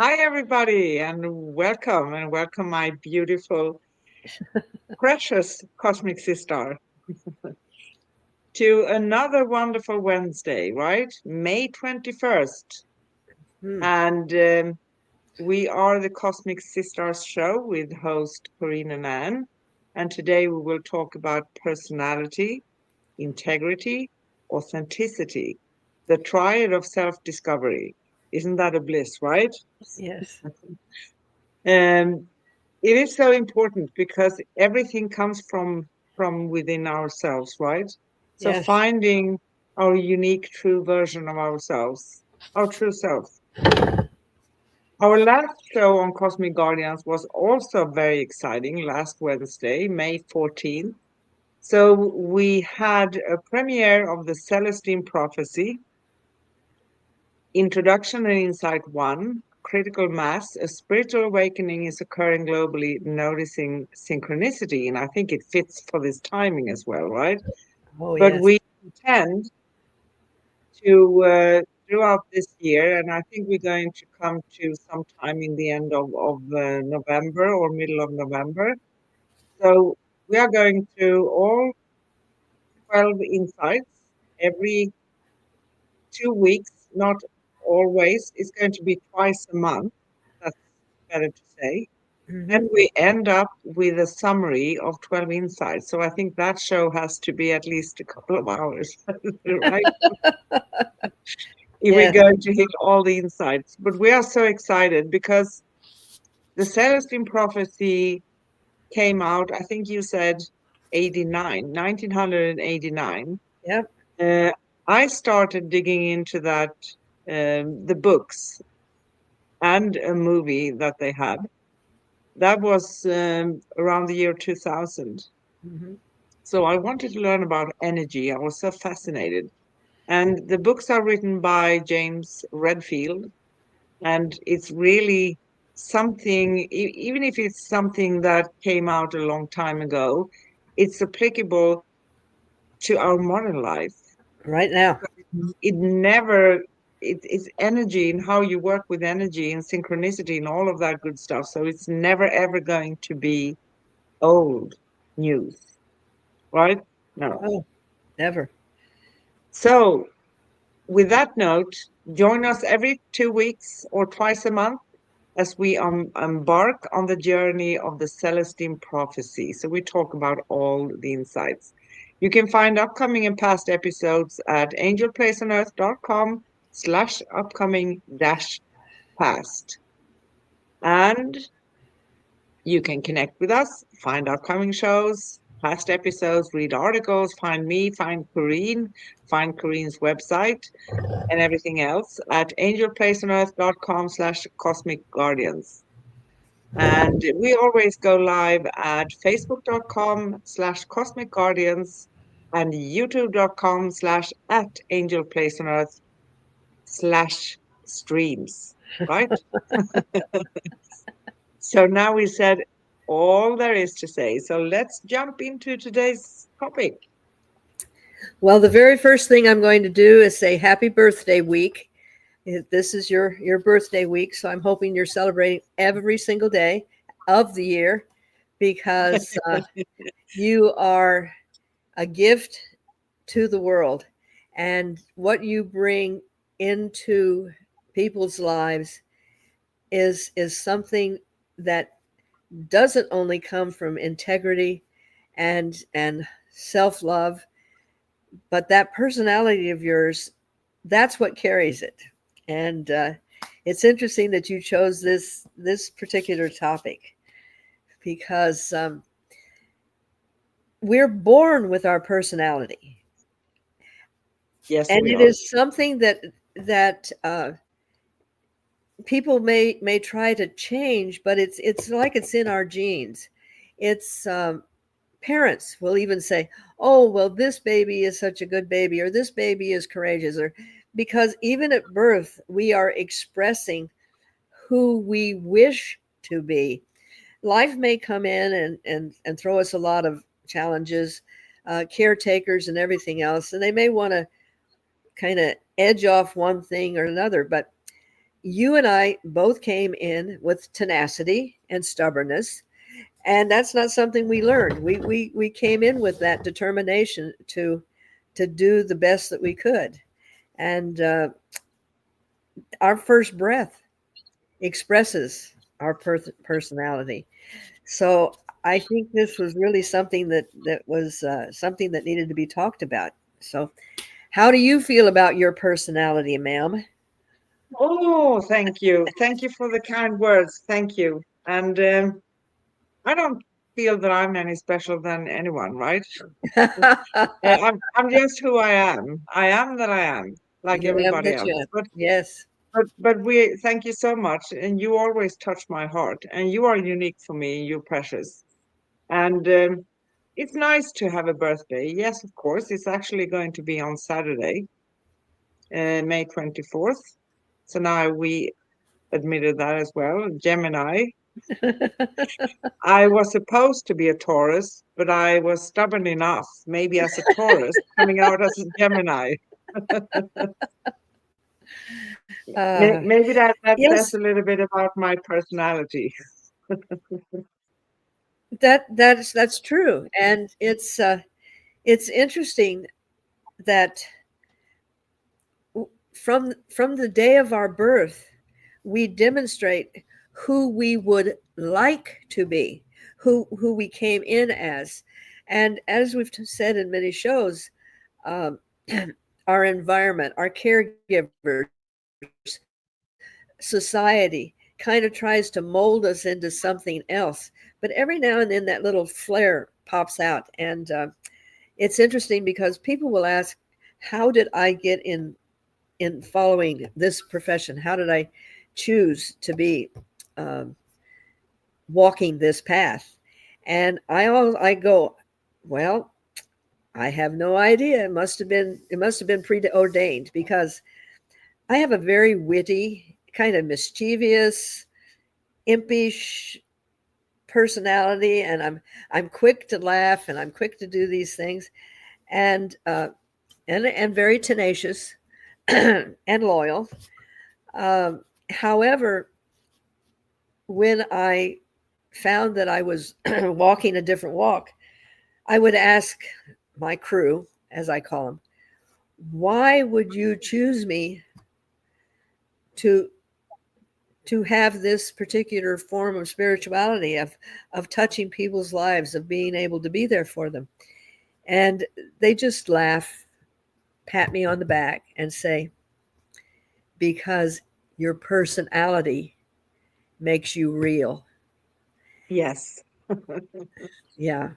Hi, everybody, and welcome, my beautiful, precious cosmic sister, to another wonderful Wednesday, right? May 21st. Hmm. And we are the Cosmic Sisters show with host Corinne and Anne. And today we will talk about personality, integrity, authenticity, the triad of self-discovery. Isn't that a bliss, right? Yes. Um, it is so important because everything comes from within ourselves, right? So Yes. finding our unique true version of ourselves, our true self. Our last show on Cosmic Guardians was also very exciting last Wednesday, May 14th. So we had a premiere of the Celestine Prophecy, Introduction and Insight 1, Critical Mass, a spiritual awakening is occurring globally, noticing synchronicity. And I think it fits for this timing as well, right? Oh, But yes. we intend to, throughout this year, and I think we're going to come to sometime in the end of November or middle of November. So we are going through all 12 insights every 2 weeks, not always. It's going to be twice a month. That's better to say. Hmm. And we end up with a summary of 12 insights. So I think that show has to be at least a couple of hours, right? If we're Yes. going to hit all the insights. But we are so excited because the Celestine prophecy came out, I think you said 89, 1989. Yep. Uh, I started digging into that, the books and a movie that they had. That was around the year 2000. Hmm. So I wanted to learn about energy. I was so fascinated. And the books are written by James Redfield, and it's really something, even if it's something that came out a long time ago, it's applicable to our modern life. Right now. It never, it's energy and how you work with energy and synchronicity and all of that good stuff. So it's never ever going to be old news, right? No. Oh, never. So with that note, join us every 2 weeks or twice a month as we embark on the journey of the Celestine prophecy. So we talk about all the insights. You can find upcoming and past episodes at angelplaceonearth.com/upcoming dash past. And you can connect with us, find upcoming shows, past episodes, read articles, find me, find Corinne's website, and everything else at angelplaceonearth.com/cosmic guardians. And we always go live at facebook.com/cosmic guardians and youtube.com/at angelplaceonearth/streams, right? So now we said all there is to say. So let's jump into today's topic. Well, the very first thing I'm going to do is say happy birthday week. This is your birthday week, so I'm hoping you're celebrating every single day of the year because you are a gift to the world, and what you bring into people's lives is something that doesn't only come from integrity and self-love, but that personality of yours, that's what carries it. And it's interesting that you chose this particular topic because we're born with our personality, Yes, and we it are. is something that people may try to change, but it's like it's in our genes. It's parents will even say, "Oh, well, this baby is such a good baby," or "This baby is courageous," or because even at birth we are expressing who we wish to be. Life may come in and throw us a lot of challenges, caretakers and everything else, and they may want to kind of edge off one thing or another, but you and I both came in with tenacity and stubbornness, and that's not something we learned. We came in with that determination to do the best that we could, and our first breath expresses our personality. So I think this was really something that was something that needed to be talked about. So, how do you feel about your personality, ma'am? Oh, thank you. Thank you for the kind words. Thank you. And I don't feel that I'm any special than anyone, right? I'm just who I am. I am that I am, like You am everybody that you else. am. Yes. But we thank you so much, and you always touch my heart. And you are unique for me. You're precious, and it's nice to have a birthday. Yes, of course. It's actually going to be on Saturday, May 24th. So now we admitted that as well. Gemini. I was supposed to be a Taurus, but I was stubborn enough, maybe as a Taurus, coming out as a Gemini. Maybe that yes, says a little bit about my personality. that's true, and it's interesting that from the day of our birth, we demonstrate who we would like to be, who we came in as, and as we've said in many shows, um, our environment, our caregivers, society kind of tries to mold us into something else. But every now and then that little flare pops out. And it's interesting because people will ask, how did I get in following this profession? How did I choose to be um, walking this path? And I go, well, I have no idea. It must have been preordained because I have a very witty, kind of mischievous, impish personality, and I'm quick to laugh and I'm quick to do these things, and and very tenacious and loyal. However, when I found that I was walking a different walk, I would ask my crew, as I call them, why would you choose me to have this particular form of spirituality, of touching people's lives, of being able to be there for them? And they just laugh, pat me on the back, and say, because your personality makes you real. Yes. Yeah,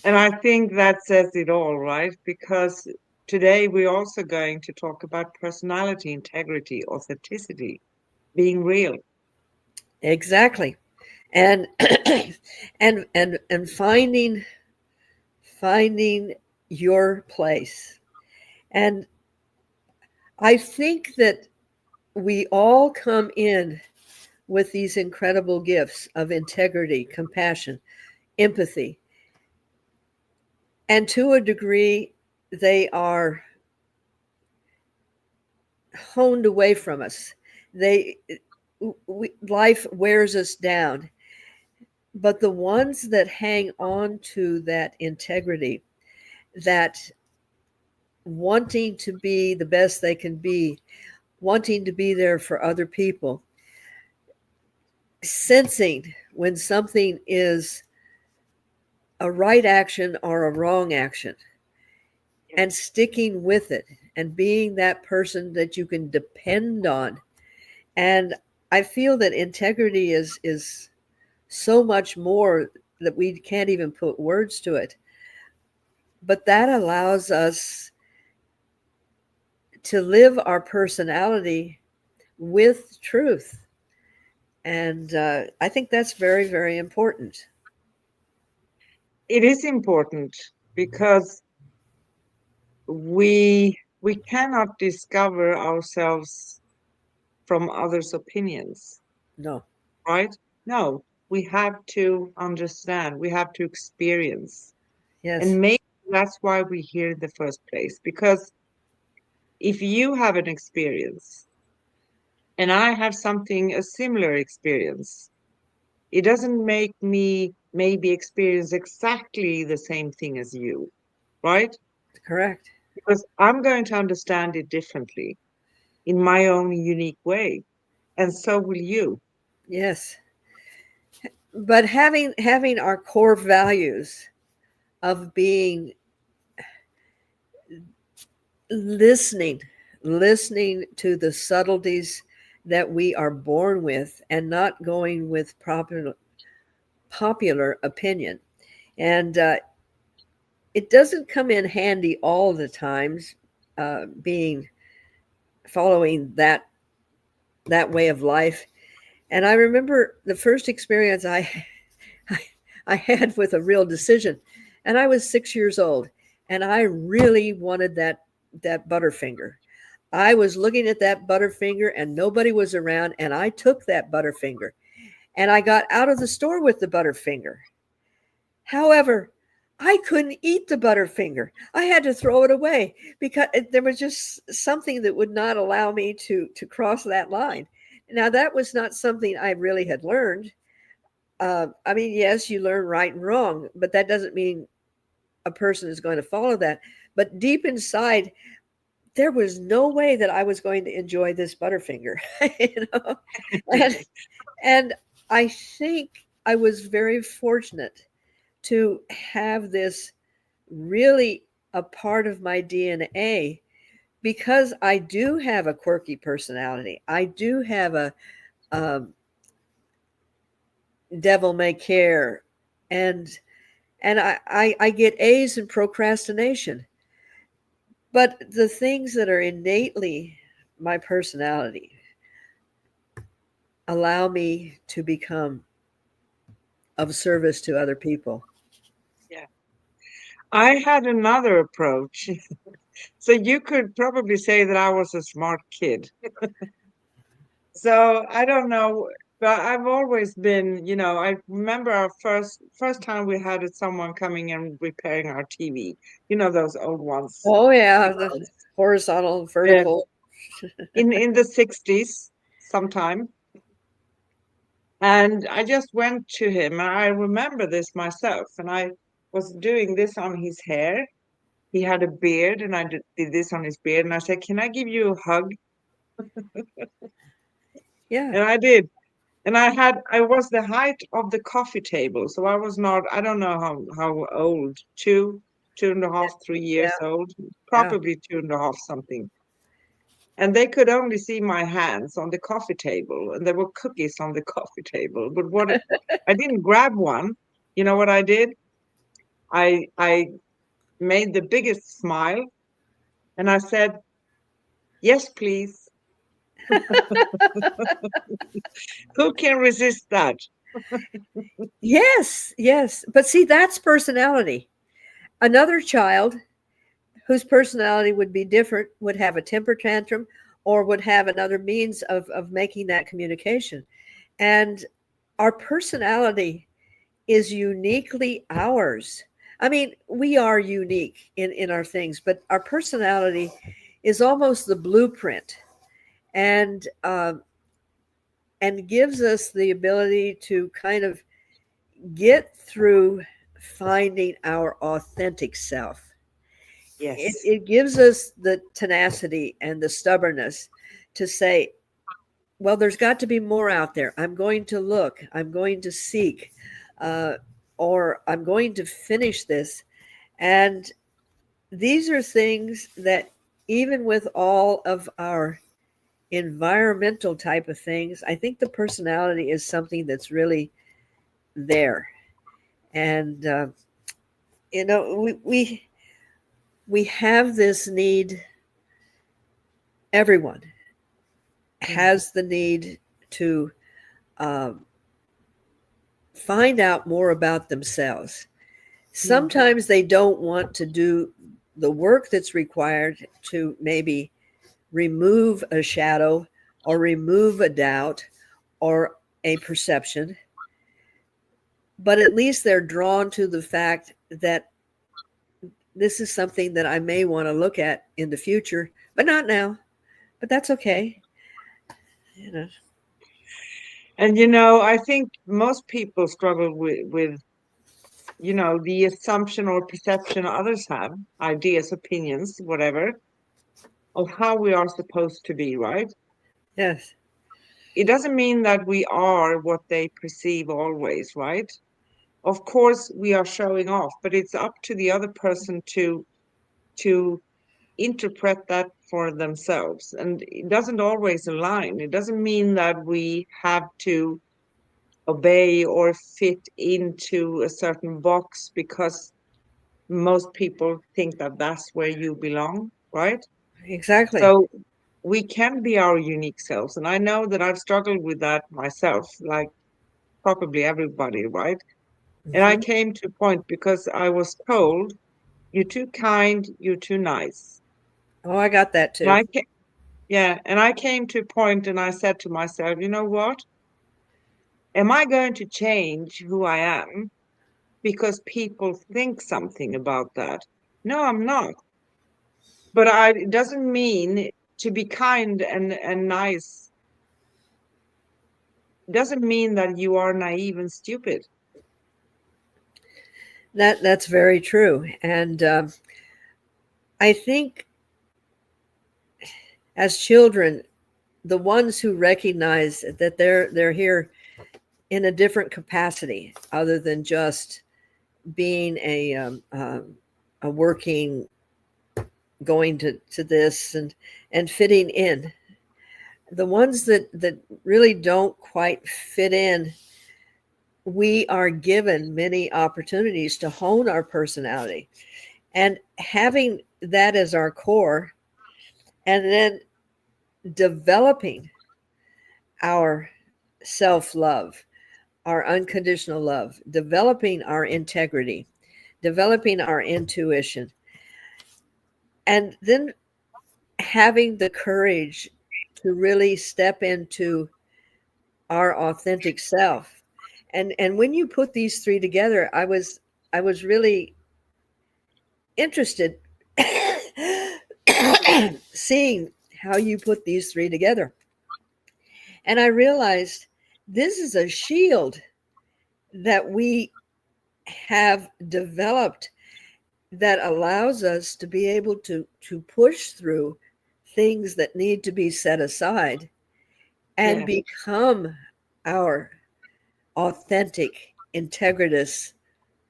And I think that says it all, right? Because today we're also going to talk about personality, integrity, authenticity, being real. exactly. And and finding your place. And I think that we all come in with these incredible gifts of integrity, compassion, empathy, and to a degree, they are honed away from us. They life wears us down, but the ones that hang on to that integrity, that wanting to be the best they can be, wanting to be there for other people, sensing when something is a right action or a wrong action, and sticking with it and being that person that you can depend on. And I feel that integrity is so much more that we can't even put words to it. But that allows us to live our personality with truth. And I think that's very, very important. It is important because we cannot discover ourselves from others' opinions, No, right? No, we have to understand, we have to experience. yes, And maybe that's why we're here in the first place. Because if you have an experience, And I have a similar experience. It doesn't make me maybe experience exactly the same thing as you, right? Correct. Because I'm going to understand it differently in my own unique way. And so will you. Yes. But having our core values of being listening, listening to the subtleties that we are born with and not going with popular opinion. And it doesn't come in handy all the times, being following that way of life. And I remember the first experience I, I had with a real decision, and I was 6 years old, and I really wanted that Butterfinger. I was looking at that Butterfinger, and nobody was around, and I took that Butterfinger, and I got out of the store with the Butterfinger. However, I couldn't eat the Butterfinger. I had to throw it away because there was just something that would not allow me to cross that line. Now, that was not something I really had learned. I mean, yes, you learn right and wrong, but that doesn't mean a person is going to follow that. But deep inside, there was no way that I was going to enjoy this Butterfinger, you know. And, and I think I was very fortunate to have this really a part of my DNA because I do have a quirky personality. I do have a um, devil may care, and I get A's in procrastination. But the things that are innately my personality allow me to become of service to other people. Yeah. I had another approach. So you could probably say that I was a smart kid. So I don't know, but I've always been, I remember our first time we had someone coming and repairing our TV. You know those old ones. Oh Big yeah, the ones. horizontal, Yeah. vertical. In the 60s sometime. And I just went to him, and I remember this myself, and I was doing this on his hair. He had a beard, and I did this on his beard, and I said, "Can I give you a hug?" Yeah. And I did. And I was the height of the coffee table. So I was not, I don't know how old, 2.5, 3 years Yeah. old, Yeah. probably 2.5 something. And they could only see my hands on the coffee table, and there were cookies on the coffee table. But I didn't grab one. You know what I did? I made the biggest smile, and I said, "Yes, please." Who can resist that? Yes, yes. But see, that's personality. Another child whose personality would be different would have a temper tantrum or would have another means of making that communication. And our personality is uniquely ours. I mean, we are unique in our things, but our personality is almost the blueprint, and and gives us the ability to kind of get through finding our authentic self. It, Yes. it gives us the tenacity and the stubbornness to say, well, there's got to be more out there. I'm going to look, I'm going to seek, uh, or I'm going to finish this. And these are things that, even with all of our environmental type of things, I think the personality is something that's really there. And, you know, we have this need, everyone Mm, has the need to um, find out more about themselves. mm, Sometimes they don't want to do the work that's required to maybe remove a shadow or remove a doubt or a perception, but at least they're drawn to the fact that this is something that I may want to look at in the future, but not now. But that's okay. You know, And I think most people struggle with the assumption or perception others have, ideas, opinions, whatever, of how we are supposed to be, right? yes, It doesn't mean that we are what they perceive always, right? Of course, we are showing off, but it's up to the other person to interpret that for themselves. And it doesn't always align. It doesn't mean that we have to obey or fit into a certain box because most people think that that's where you belong, right? exactly. So we can be our unique selves. And I know that I've struggled with that myself, like probably everybody, right? And I Hmm. came to a point because I was told, you're too kind, you're too nice. Oh, I got that And too. yeah, and I came to a point and I said to myself, you know what? Am I going to change who I am because people think something about that? No, I'm not. But it doesn't mean to be kind and nice. It doesn't mean that you are naive and stupid. That's very true. And I think as children, the ones who recognize that they're here in a different capacity other than just being a working, going to this and fitting in, the ones that really don't quite fit in, we are given many opportunities to hone our personality, and having that as our core, and then developing our self-love, our unconditional love, developing our integrity, developing our intuition, and then having the courage to really step into our authentic self. And when you put these three together, I was really interested seeing how you put these three together. And I realized this is a shield that we have developed that allows us to be able to push through things that need to be set aside and Yeah, become our authentic, integritous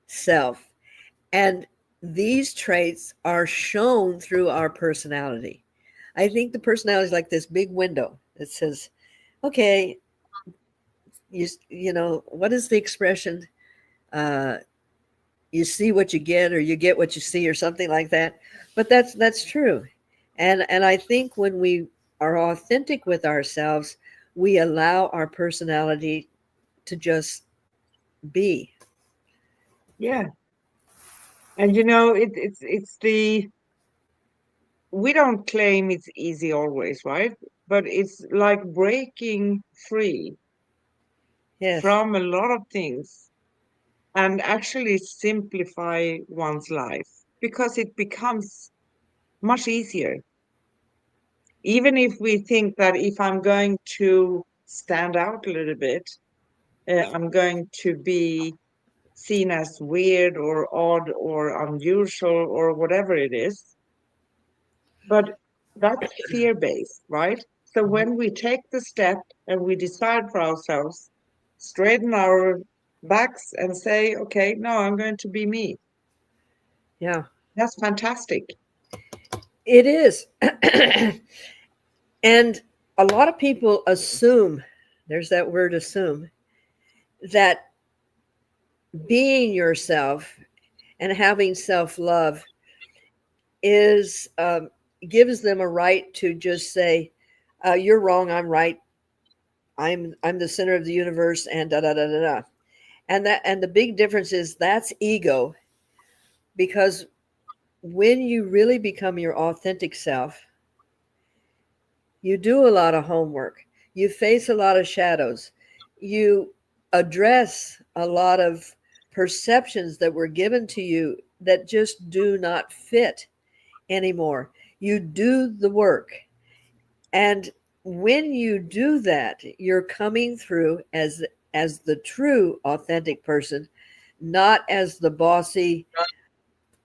self. And these traits are shown through our personality. I think the personality is like this big window that says, okay, you know, what is the expression? Uh, you see what you get, or you get what you see, or something like that. But that's true. And I think when we are authentic with ourselves, we allow our personality to just be. yeah. And it's the we don't claim it's easy always, right? But it's like breaking free Yes. from a lot of things and actually simplify one's life because it becomes much easier. Even if we think that if I'm going to stand out a little bit, I'm going to be seen as weird or odd or unusual or whatever it is. But that's fear based, right? So Mhm. when we take the step and we decide for ourselves, straighten our backs and say, okay, no, I'm going to be me. Yeah, That's fantastic. it is. And a lot of people assume, there's that word assume, that being yourself and having self love is gives them a right to just say, "You're wrong, I'm right. I'm the center of the universe," and da da da da da. And the big difference is that's ego, because when you really become your authentic self, you do a lot of homework. You face a lot of shadows. You address a lot of perceptions that were given to you that just do not fit anymore. You do the work. And when you do that, you're coming through as the true authentic person, not as the bossy,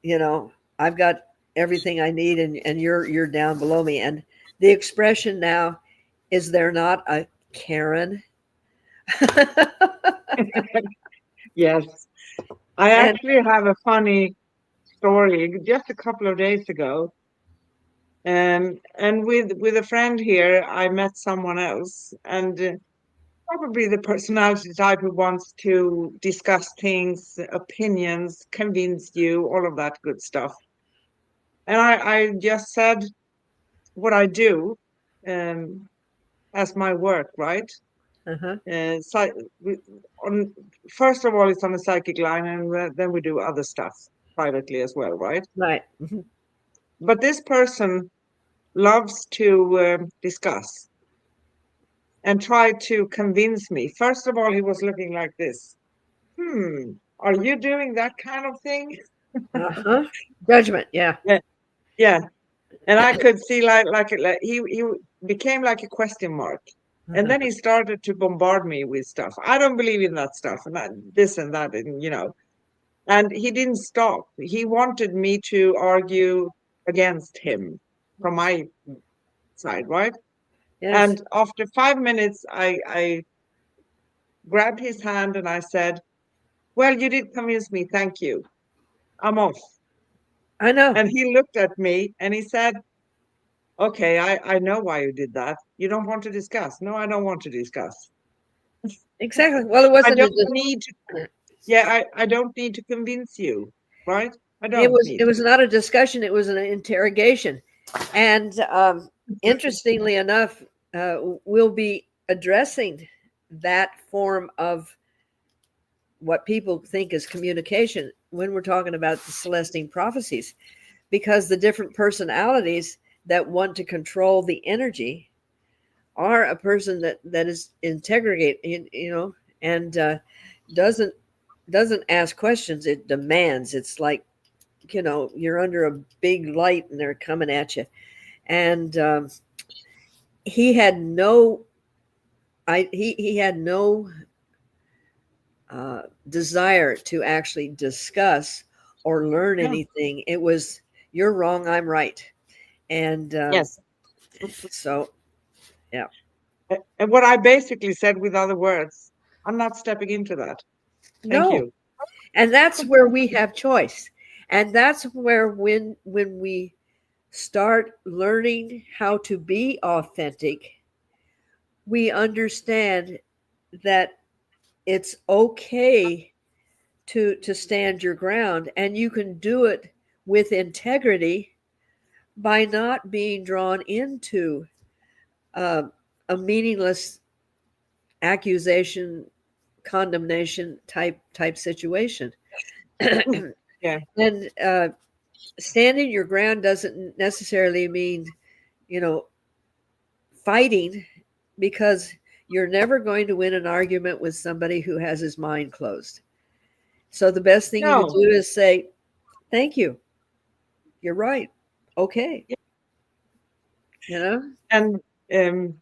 you know, I've got everything I need and you're down below me. And the expression now is there not a Karen? Yes. I And actually have a funny story just a couple of days ago. And with a friend here, I met someone else, and probably the personality type who wants to discuss things, opinions, convince you, all of that good stuff. And I just said what I do um, as my work, right? uh-huh, So we, on first of all, it's on a psychic line, and then we do other stuff privately as well, right? right. Mhm. But this person loves to discuss and try to convince me. First of all, he was looking like this. Are you doing that kind of thing? Uh-huh. Judgment, yeah. Yeah, yeah. And I could see like he became like a question mark. And then he started to bombard me with stuff. I don't believe in that stuff and that, this and that, and And he didn't stop. He wanted me to argue against him from my side, right? Yes, And after 5 minutes, I grabbed his hand and I said, "Well, you did convince me. Thank you. I'm off." I know. And he looked at me and he said, "Okay, I know why you did that. You don't want to discuss." No, I don't want to discuss. Exactly. Well, it I wasn't a don't need to, yeah, I don't need to convince you, right? I it don't was need it to. was not a discussion, it was an interrogation. And interestingly enough, we'll be addressing that form of what people think is communication when we're talking about the Celestine prophecies, because the different personalities that want to control the energy are a person that is integrate, and doesn't doesn't ask questions. It demands. It's like, you're under a big light and they're coming at you. And he had no, he had no desire to actually discuss or learn Yeah. anything. It was, you're wrong, I'm right. And Yes. so, yeah, And what I basically said with other words, I'm not stepping into that. Thank no. you. And that's where we have choice. And that's where when we start learning how to be authentic, we understand that it's okay to stand your ground, and you can do it with integrity by not being drawn into uh, a meaningless accusation, condemnation type situation. Yeah. And standing your ground doesn't necessarily mean, you know fighting, because you're never going to win an argument with somebody who has his mind closed. So the best thing you can No. do is say, thank you, you're right, okay. Yeah. you know And um,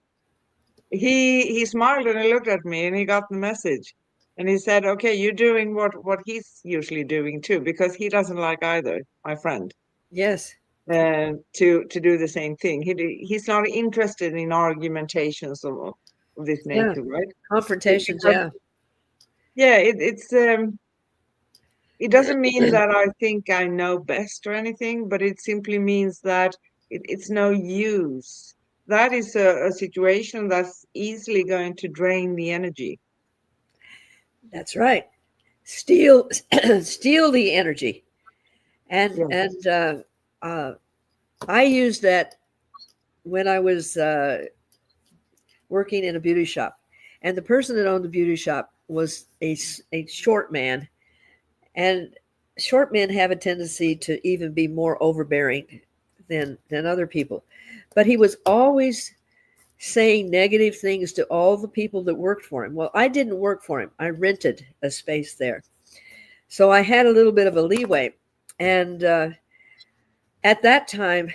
he smiled and he looked at me and he got the message. And he said, "Okay, you're doing what he's usually doing too, because he doesn't like either, my friend, yes, to do the same thing. He's not interested in argumentations of this yeah, nature, right? confrontations, Because yeah. yeah, it doesn't mean that I think I know best or anything, but it simply means that it's no use. That is a situation that's easily going to drain the energy. That's right. Steal steal the energy. and Yes. and uh, I used that when I was working in a beauty shop, and the person that owned the beauty shop was a short man. And short men have a tendency to even be more overbearing than other people. But he was always saying negative things to all the people that worked for him. Well, I didn't work for him. I rented a space there. So I had a little bit of a leeway. And at that time,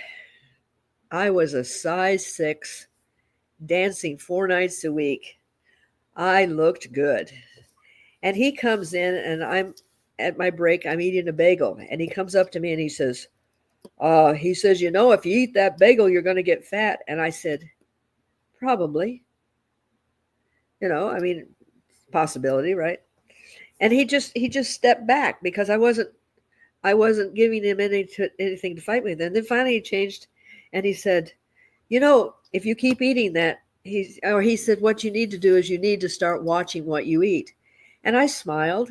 I was a size 6 dancing 4 nights a week. I looked good. And he comes in, and I'm at my break, I'm eating a bagel. And he comes up to me and he says, if you eat that bagel, you're going to get fat. And I said, probably, I mean, possibility, right? And he just stepped back because I wasn't giving him anything to fight with. And then finally he changed, and he said, if you keep eating that, he said, what you need to do is you need to start watching what you eat. And I smiled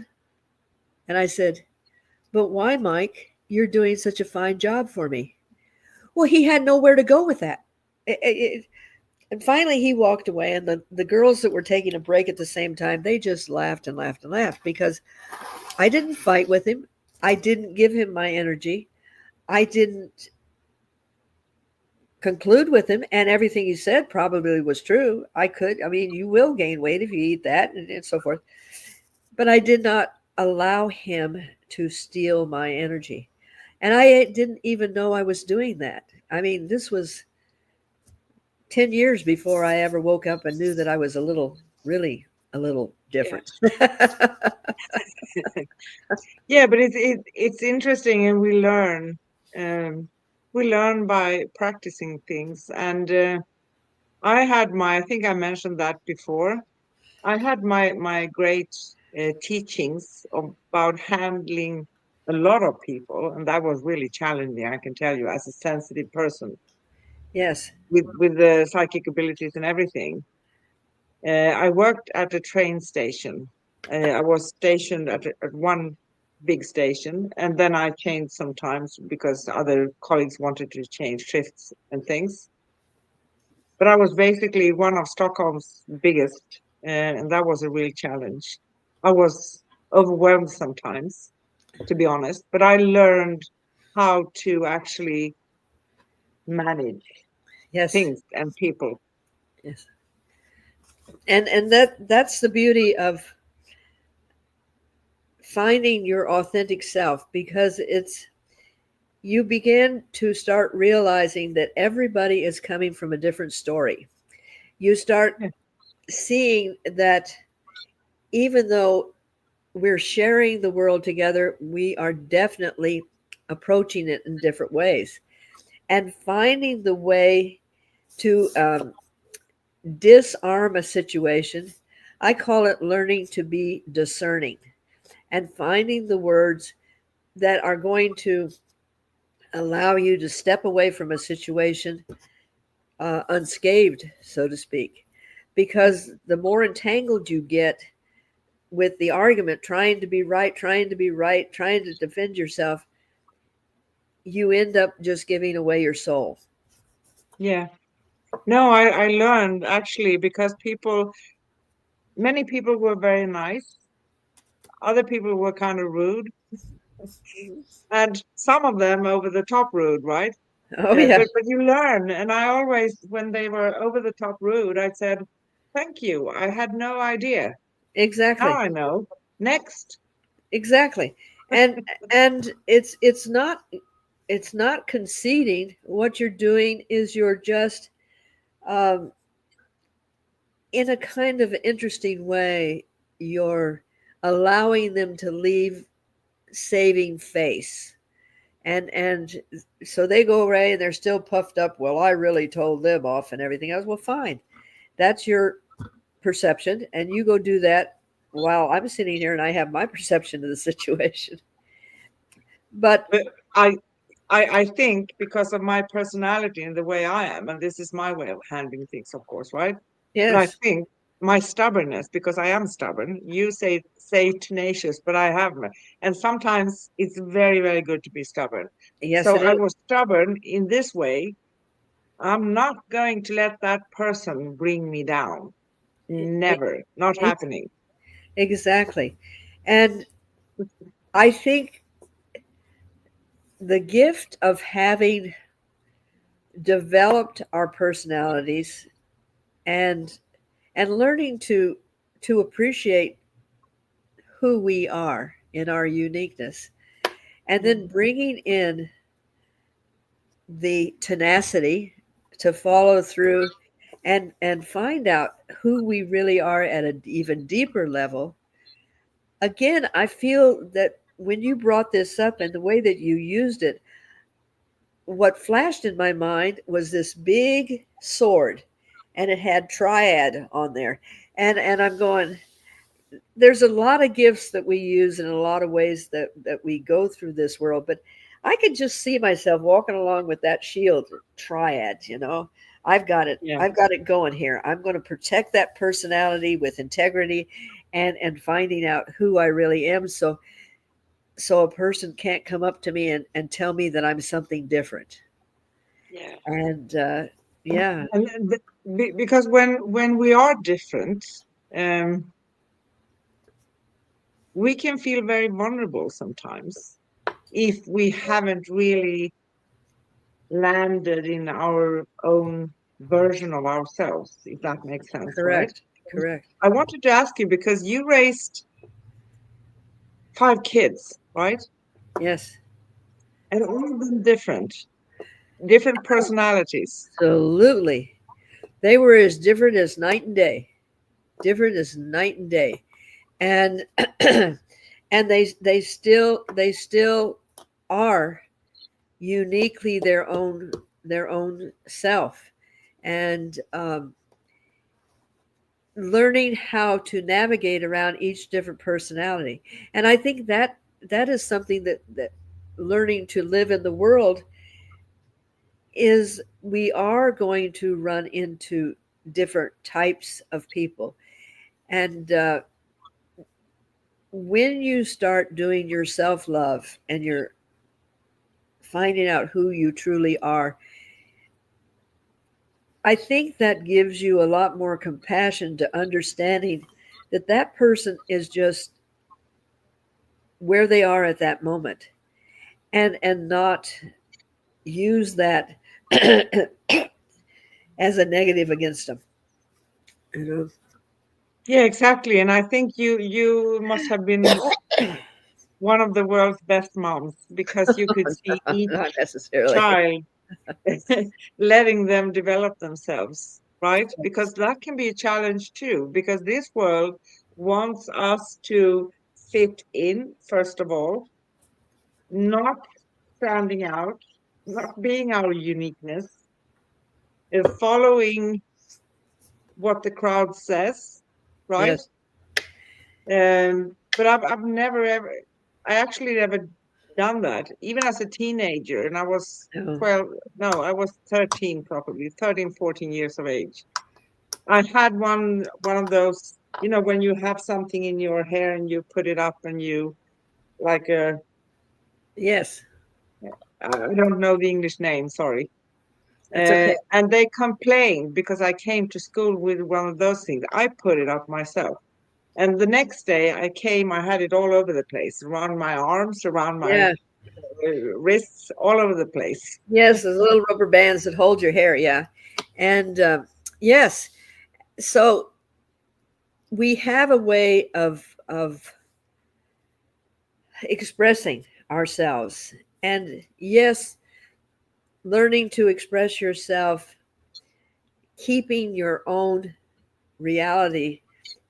and I said, but why, Mike? You're doing such a fine job for me. Well, he had nowhere to go with that. And finally he walked away, and the girls that were taking a break at the same time, they just laughed and laughed and laughed because I didn't fight with him. I didn't give him my energy. I didn't conclude with him, and everything he said probably was true. You will gain weight if you eat that, and so forth. But I did not allow him to steal my energy. And I didn't even know I was doing that. This was 10 years before I ever woke up and knew that I was really a little Yeah. different. Yeah, but it's interesting, and we learn by practicing things. And I think I mentioned that before. I had my great teachings about handling a lot of people, and that was really challenging, I can tell you, as a sensitive person Yes. with the psychic abilities and everything. I worked at a train station. I was stationed at one big station, and then I changed sometimes because other colleagues wanted to change shifts and things. But I was basically one of Stockholm's biggest, and that was a real challenge. I was overwhelmed sometimes, to be honest, but I learned how to actually manage Yes. things and people. Yes. And that's the beauty of finding your authentic self, because you begin to start realizing that everybody is coming from a different story. You start Yeah, seeing that even though we're sharing the world together, we are definitely approaching it in different ways, and finding the way to disarm a situation. I call it learning to be discerning and finding the words that are going to allow you to step away from a situation unscathed, so to speak. yeah, Because the more entangled you get with the argument, trying to be right, trying to be right, trying to defend yourself, you end up just giving away your soul. yeah. No, I learned actually because many people were very nice. Other people were kind of rude, and some of them over the top rude, right? Oh, yeah, But you learn, and I always, when they were over the top rude, I said, "Thank you. I had no idea. Now exactly. I know. Next." Exactly. And it's not conceding. What you're doing is you're just um, in a kind of interesting way, you're allowing them to leave saving face. And so they go away and they're still puffed up. Well, I really told them off and everything else. Well, fine. That's your perception, and you go do that while I'm sitting here and I have my perception of the situation. But But I, I think because of my personality and the way I am, and this is my way of handling things, of course, right? But I yes, think my stubbornness, because I am stubborn. You say tenacious, but I have, and sometimes it's very, very good to be stubborn. yes, So it I is. was stubborn in this way. I'm not going to let that person bring me down. E- Never, not ex- happening. Exactly. And I think the gift of having developed our personalities and learning to appreciate who we are in our uniqueness, and Yeah, then bringing in the tenacity to follow through and find out who we really are at an even deeper level. Again, I feel that when you brought this up and the way that you used it, what flashed in my mind was this big sword, and it had Triad on there. And I'm going, there's a lot of gifts that we use in a lot of ways that we go through this world, but I could just see myself walking along with that shield, Triad, Yeah. I've got it going here. I'm going to protect that personality with integrity, and finding out who I really am, so a person can't come up to me and tell me that I'm something different. Yeah. And yeah, And because when we are different, um, we can feel very vulnerable sometimes if we haven't really landed in our own version of ourselves, if that makes sense, right? correct, correct. I wanted to ask you because you raised 5 kids, right? Yes, And all of them different personalities. absolutely. They were as different as night and day, different as night and day, and and they still are uniquely their own self, and learning how to navigate around each different personality. And I think that is something that learning to live in the world is, we are going to run into different types of people. And when you start doing your self love and you're finding out who you truly are, I think that gives you a lot more compassion to understanding that that person is just where they are at that moment, and not use that as a negative against them. You Yeah, exactly. And I think you must have been one of the world's best moms because you could see know, each not necessarily. child letting them develop themselves, right? Because that can be a challenge too, because this world wants us to fit in, first of all, not standing out, not being our uniqueness, and following what the crowd says, right? Yes. But I've never ever, I actually never done that, even as a teenager. And I was Oh, 12, no, I was 13, probably 13, 14 years of age. I had one of those, when you have something in your hair and you put it up and you like a, yes. I don't know the English name, sorry. That's okay. And they complained because I came to school with one of those things. I put it up myself. And the next day I came, I had it all over the place, around my arms, around my Yeah. wrists, all over the place. Yes, those little rubber bands that hold your hair. Yeah. And yes, so we have a way of expressing ourselves. And yes, learning to express yourself, keeping your own reality,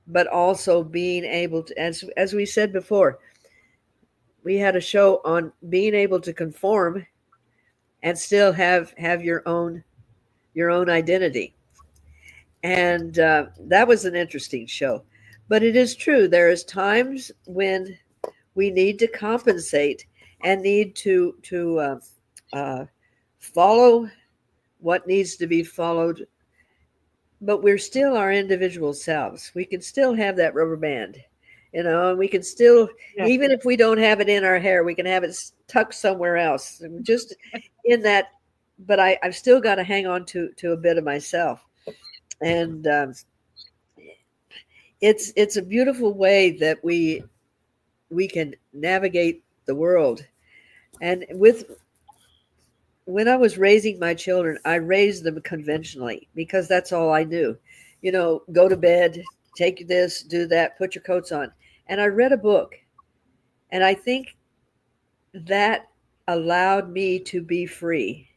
but also being able to, as we said before, we had a show on being able to conform and still have your own identity. And that was an interesting show. But it is true, there is times when we need to compensate and need to uh, follow what needs to be followed, but we're still our individual selves. We can still have that rubber band, and we can still, Yeah, even if we don't have it in our hair, we can have it tucked somewhere else, just in that. But I've still got to hang on to a bit of myself, and it's a beautiful way that we can navigate the world. And when I was raising my children, I raised them conventionally because that's all I knew. Go to bed, take this, do that, put your coats on. And I read a book, and I think that allowed me to be free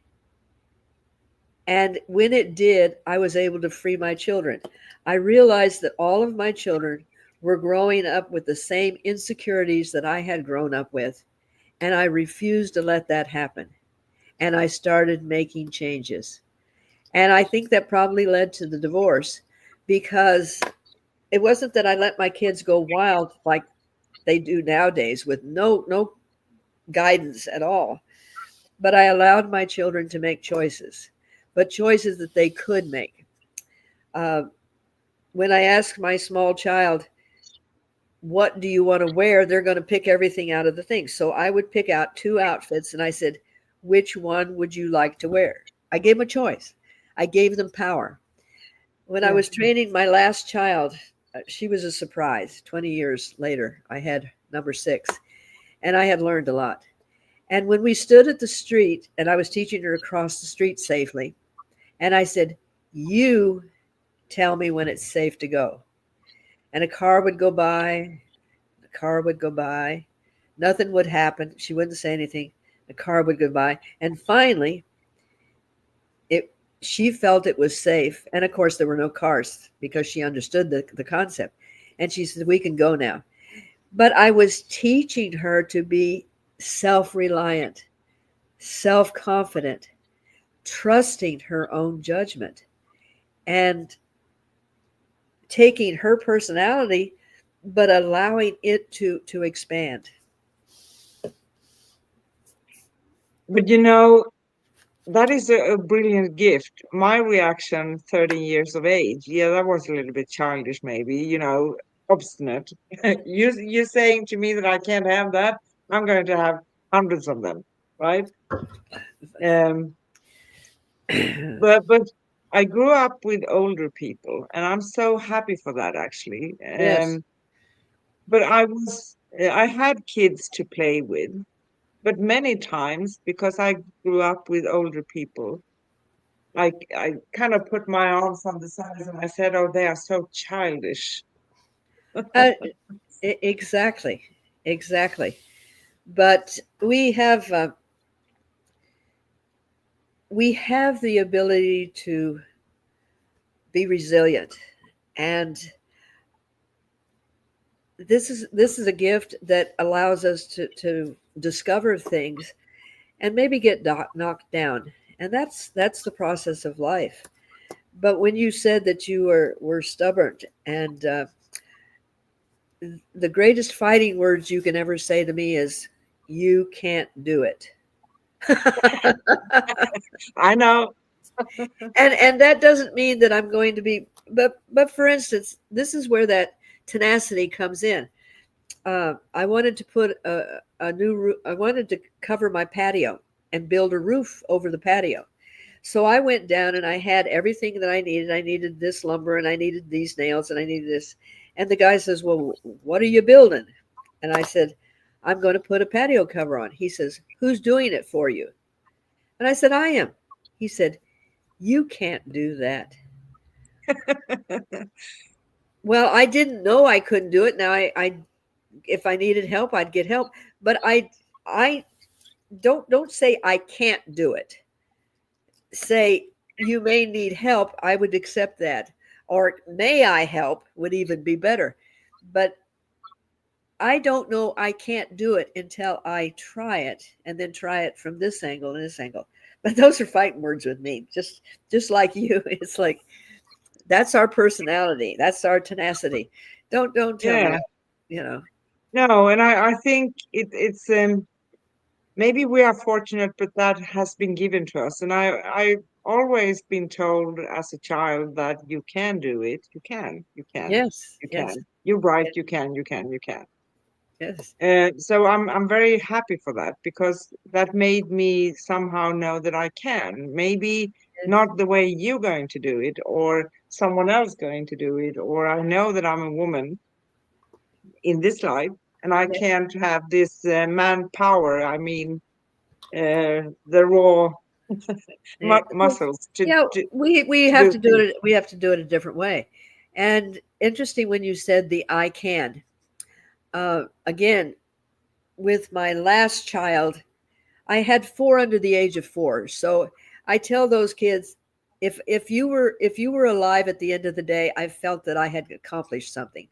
And when it did, I was able to free my children. I realized that all of my children were growing up with the same insecurities that I had grown up with, and I refused to let that happen. And I started making changes. And I think that probably led to the divorce, because it wasn't that I let my kids go wild like they do nowadays with no guidance at all, but I allowed my children to make choices, but choices that they could make. Uh, when I ask my small child, what do you want to wear? They're going to pick everything out of the things. So I would pick out two outfits and I said, which one would you like to wear? I gave them a choice. I gave them power. When I Yeah. was training my last child, she was a surprise. 20 years later, I had number six, and I had learned a lot. And when we stood at the street and I was teaching her to cross the street safely, and I said, you tell me when it's safe to go. And a car would go by, the car would go by, nothing would happen. She wouldn't say anything. The car would go by. And finally, it she felt it was safe. And of course, there were no cars because she understood the concept. And she said, we can go now. But I was teaching her to be self reliant, self confident, trusting her own judgment, and taking her personality, but allowing it to expand. But that is a brilliant gift. My reaction, 13 years of age, yeah, that was a little bit childish, maybe, obstinate. You're saying to me that I can't have that. I'm going to have hundreds of them, right? Um, but I grew up with older people, and I'm so happy for that, actually. Yes. But I had kids to play with, but many times because I grew up with older people, I kind of put my arms on the sides and I said, "Oh, they are so childish." Uh, exactly. Exactly. But we have the ability to be resilient, and this is a gift that allows us to discover things and maybe get knocked down, and that's the process of life. But when you said that you were stubborn, and the greatest fighting words you can ever say to me is, you can't do it. I know. And that doesn't mean that I'm going to be, but for instance, this is where that tenacity comes in. I wanted to put a new I wanted to cover my patio and build a roof over the patio. So I went down and I had everything that I needed. I needed this lumber and I needed these nails and I needed this. And the guy says, well, what are you building? And I said, I'm going to put a patio cover on. He says, who's doing it for you? And I said, I am. He said, you can't do that. Well, I didn't know I couldn't do it. Now I if I needed help, I'd get help. But I don't say I can't do it. Say you may need help. I would accept that. Or may I help would even be better. But I don't know I can't do it until I try it and then try it from this angle and this angle. But those are fighting words with me. Just like you. It's like that's our personality. That's our tenacity. Don't tell me, Yeah. you know. No, and I think it's maybe we are fortunate, but that has been given to us. And I've always been told as a child that you can do it. You can, you can, Yes, you yes, can. You're right, yes, you can, you can, you can. yes, So I'm very happy for that because that made me somehow know that I can. Maybe yes, not the way you're going to do it or someone else going to do it, or I know that I'm a woman in this life and I yes, can't have this manpower. I mean, the raw yeah. muscles Yeah, we to have do to do things. it. We have to do it a different way. And interesting when you said the I can. Again, with my last child, I had four under the age of four. So I tell those kids, if you were alive at the end of the day, I felt that I had accomplished something.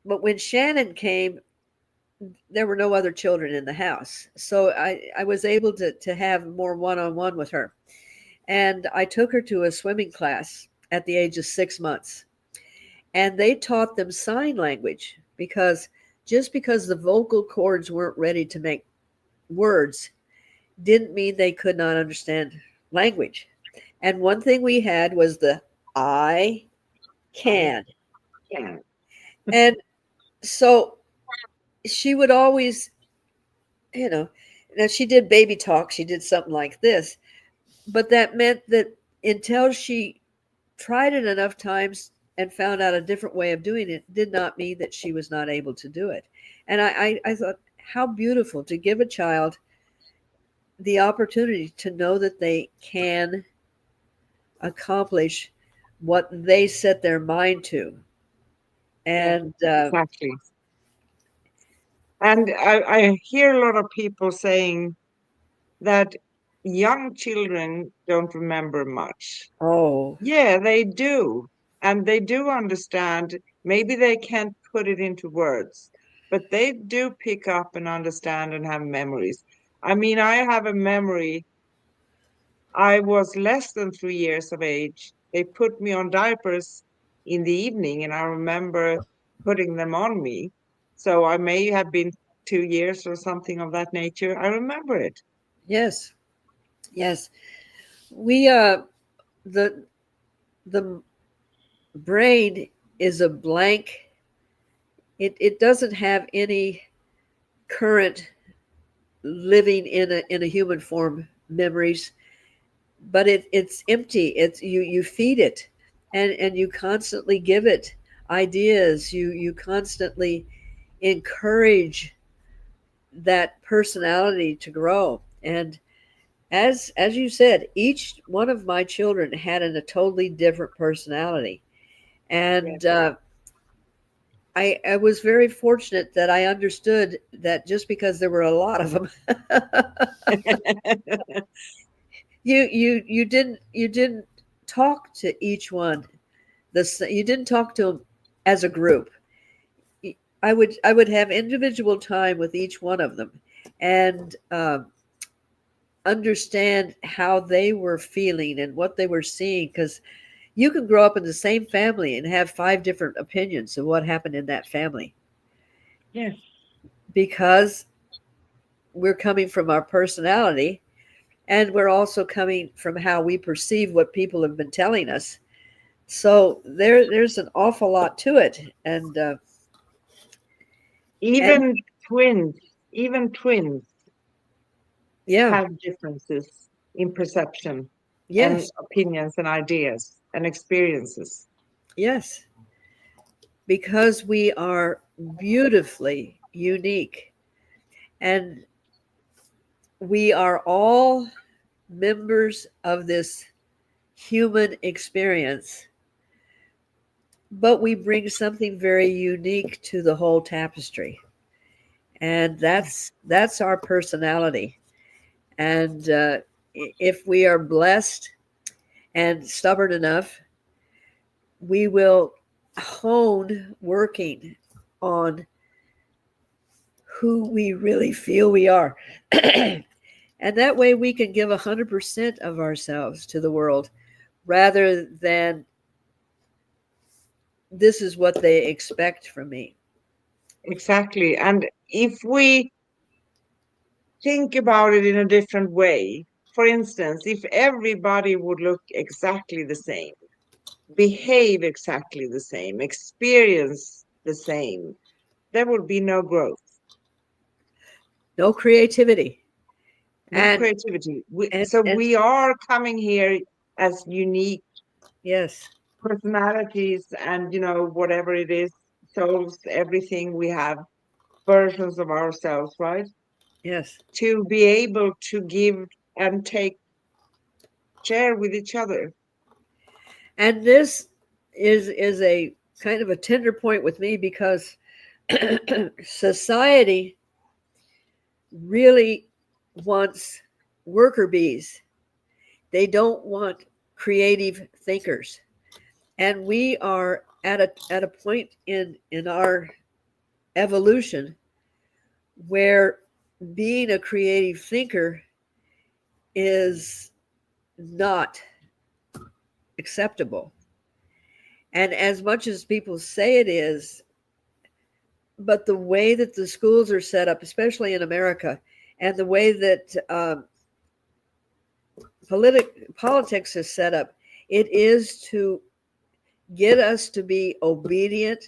But when Shannon came, there were no other children in the house, so I was able to have more one-on-one with her. And I took her to a swimming class at the age of 6 months, and they taught them sign language, because just because the vocal cords weren't ready to make words didn't mean they could not understand language. And one thing we had was the I I can. can. And so she would always, you know, now she did baby talk, she did something like this, but that meant that until she tried it enough times and found out a different way of doing it, did not mean that she was not able to do it. And I thought, how beautiful to give a child the opportunity to know that they can accomplish what they set their mind to. Yeah, And exactly. And I hear a lot of people saying that young children don't remember much. oh, Yeah, they do. And they do understand. Maybe they can't put it into words, but they do pick up and understand and have memories. I mean, I have a memory. I was less than 3 years of age. They put me on diapers in the evening, and I remember putting them on me. So I may have been 2 years or something of that nature. I remember it. yes, yes. We the the brain is a blank. It doesn't have any current living in a human form memories, but it's empty. It's you feed it, and you constantly give it ideas. You constantly encourage that personality to grow. And as you said, each one of my children had a totally different personality. Yes. And I was very fortunate that I understood that just because there were a lot of them, you didn't talk to each one. You didn't talk to them as a group. I would have individual time with each one of them, and understand how they were feeling and what they were seeing, because you can grow up in the same family and have five different opinions of what happened in that family, Yes. because we're coming from our personality, and we're also coming from how we perceive what people have been telling us. So there's an awful lot to it. And Even twins, even twins yeah, have differences in perception and yes, opinions and ideas and experiences. yes, because we are beautifully unique, and we are all members of this human experience, but we bring something very unique to the whole tapestry, and that's our personality. And if we are blessed and stubborn enough, we will hone working on who we really feel we are. And that way we can give 100% of ourselves to the world, rather than this is what they expect from me. Exactly. And if we think about it in a different way, for instance, if everybody would look exactly the same, behave exactly the same, experience the same, there would be no growth, No creativity. no and creativity. So and we are coming here as unique yes, personalities and, whatever it is, souls, everything we have, versions of ourselves, right? yes. To be able to give and take, share with each other. And this is a kind of a tender point with me, because society really wants worker bees. They don't want creative thinkers. And we are at a point in our evolution where being a creative thinker is not acceptable. And as much as people say it is, but the way that the schools are set up, especially in America, and the way that politics is set up, it is to get us to be obedient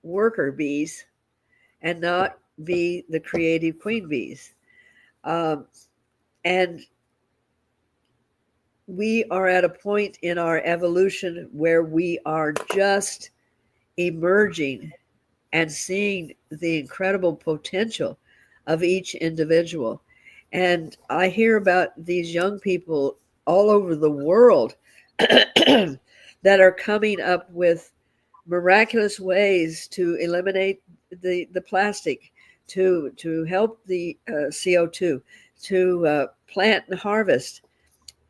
worker bees and not be the creative queen bees. And we are at a point in our evolution where we are just emerging and seeing the incredible potential of each individual. And I hear about these young people all over the world that are coming up with miraculous ways to eliminate the plastic, to help the CO2, to plant and harvest.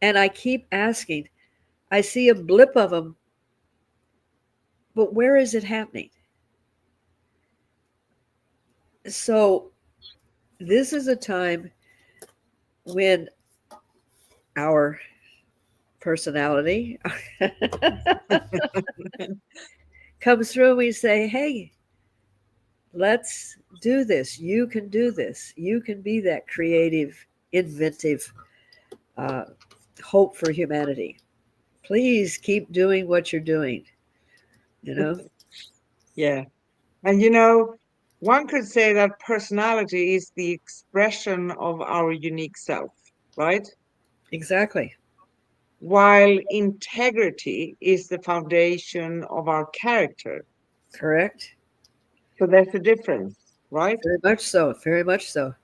And I keep asking, I see a blip of them, but where is it happening? So this is a time when our personality comes through and we say, hey, let's do this. You can do this. You can be that creative, inventive uh, hope for humanity. Please keep doing what you're doing, you know? Yeah. And one could say that personality is the expression of our unique self, right? Exactly. While integrity is the foundation of our character. Correct. So there's a difference, right? Very much so. Very much so.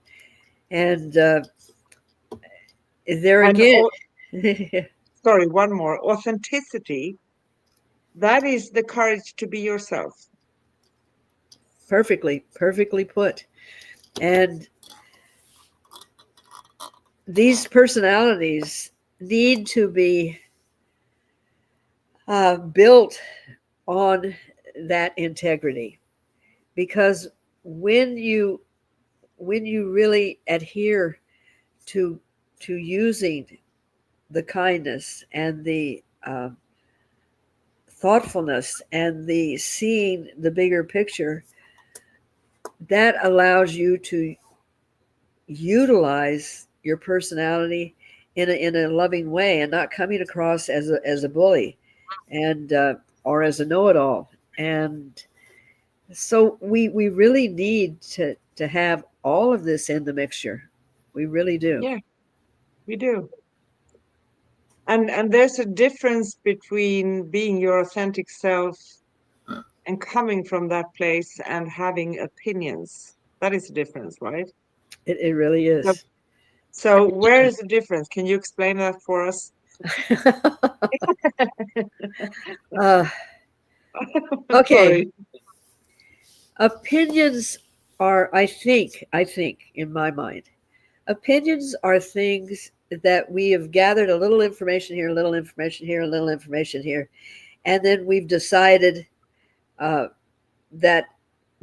And there And again, sorry, one more. Authenticity, that is the courage to be yourself. perfectly put. And these personalities need to be built on that integrity, because when you really adhere to using the kindness and the thoughtfulness and the seeing the bigger picture, that allows you to utilize your personality in a loving way and not coming across as a bully and or as a know-it-all. And so we really need to have all of this in the mixture. We really do. Yeah, we do. And there's a difference between being your authentic self and coming from that place and having opinions. That is a difference, right? It really So, is. so where is the difference? Can you explain that for us? uh, okay. Sorry. Opinions are, I think, in my mind, opinions are things that we have gathered a little information here, a little information here, a little information here, and then we've decided uh, that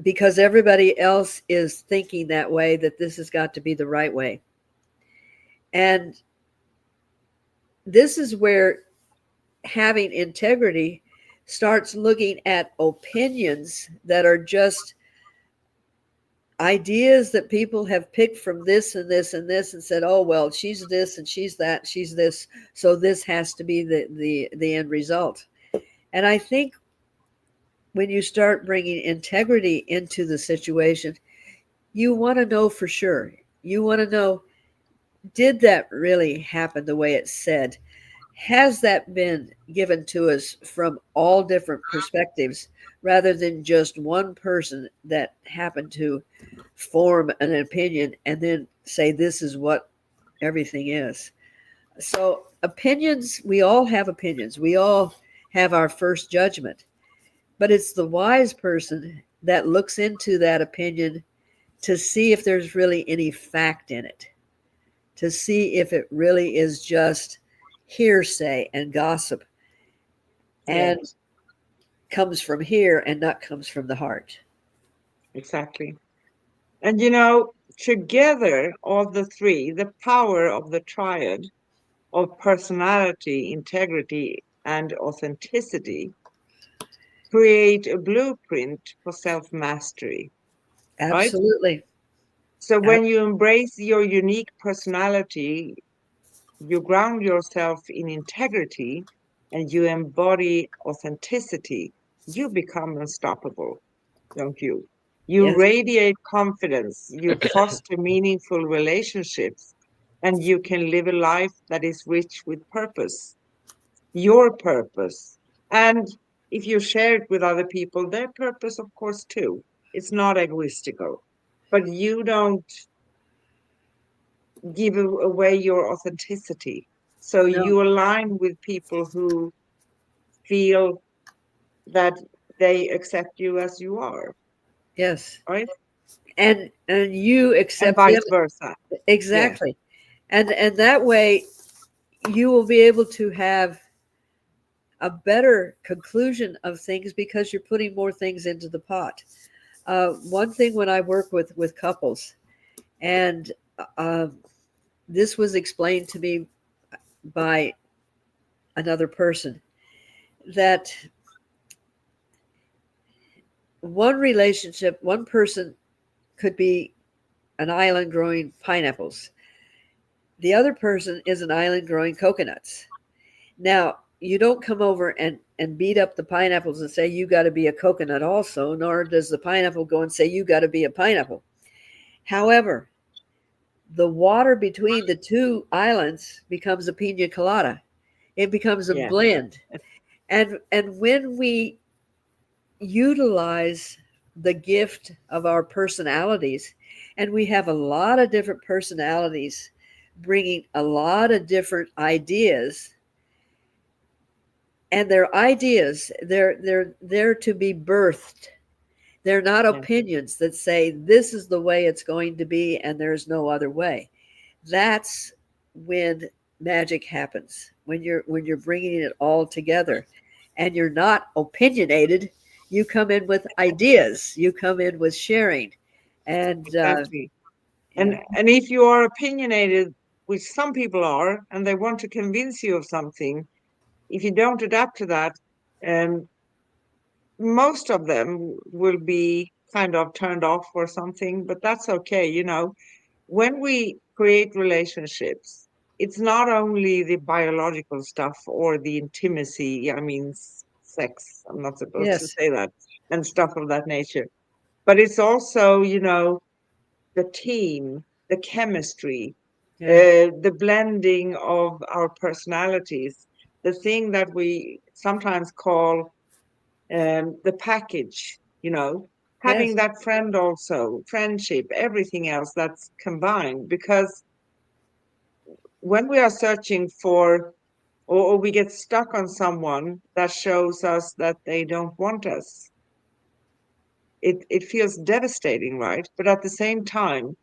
because everybody else is thinking that way, that this has got to be the right way. And this is where having integrity starts looking at opinions that are just ideas that people have picked from this and this and this and said, oh well, she's this and she's that, she's this, so this has to be the end result. And I think when you start bringing integrity into the situation, you want to know for sure. You want to know, did that really happen the way it said? Has that been given to us from all different perspectives rather than just one person that happened to form an opinion and then say this is what everything is? So opinions, we all have opinions. We all have our first judgment. But it's the wise person that looks into that opinion to see if there's really any fact in it, to see if it really is just hearsay and gossip, and Yes, comes from here and not comes from the heart. exactly. And you know, together, all the three, the power of the triad of personality, integrity, and authenticity create a blueprint for self mastery, right? Absolutely. So Ab- when you embrace your unique personality, you ground yourself in integrity and you embody authenticity, you become unstoppable, don't you? You yes, radiate confidence, you foster meaningful relationships, and you can live a life that is rich with purpose, your purpose. And if you share it with other people, their purpose, of course, too. It's not egoistical, but you don't give away your authenticity. So no, you align with people who feel that they accept you as you are, yes, right? and you And accept them vice versa. Yes, exactly, and that way you will be able to have a better conclusion of things because you're putting more things into the pot. One thing when I work with couples, and uh, this was explained to me by another person, that one relationship, one person could be an island growing pineapples. The other person is an island growing coconuts. Now, you don't come over and beat up the pineapples and say, you got to be a coconut also, nor does the pineapple go and say, you got to be a pineapple. However, the water between the two islands becomes a pina colada. It becomes a yes, blend. And when we utilize the gift of our personalities, and we have a lot of different personalities bringing a lot of different ideas, and their ideas, they're to be birthed. They're not yes, opinions that say this is the way it's going to be and there's no other way. That's when magic happens, when you're bringing it all together, and you're not opinionated. You come in with ideas, you come in with sharing, and exactly. yeah, And if you are opinionated, which some people are, and they want to convince you of something, if you don't adapt to that, um, most of them will be kind of turned off or something, but that's okay. You know, when we create relationships, it's not only the biological stuff or the intimacy, I mean, sex, I'm not supposed to yes, say that, and stuff of that nature, but it's also, you know, the team, the chemistry, yeah, the blending of our personalities, the thing that we sometimes call the package, you know, having yes, that friend also, friendship, everything else that's combined. Because when we are searching for, or we get stuck on someone that shows us that they don't want us, it feels devastating, right? But at the same time,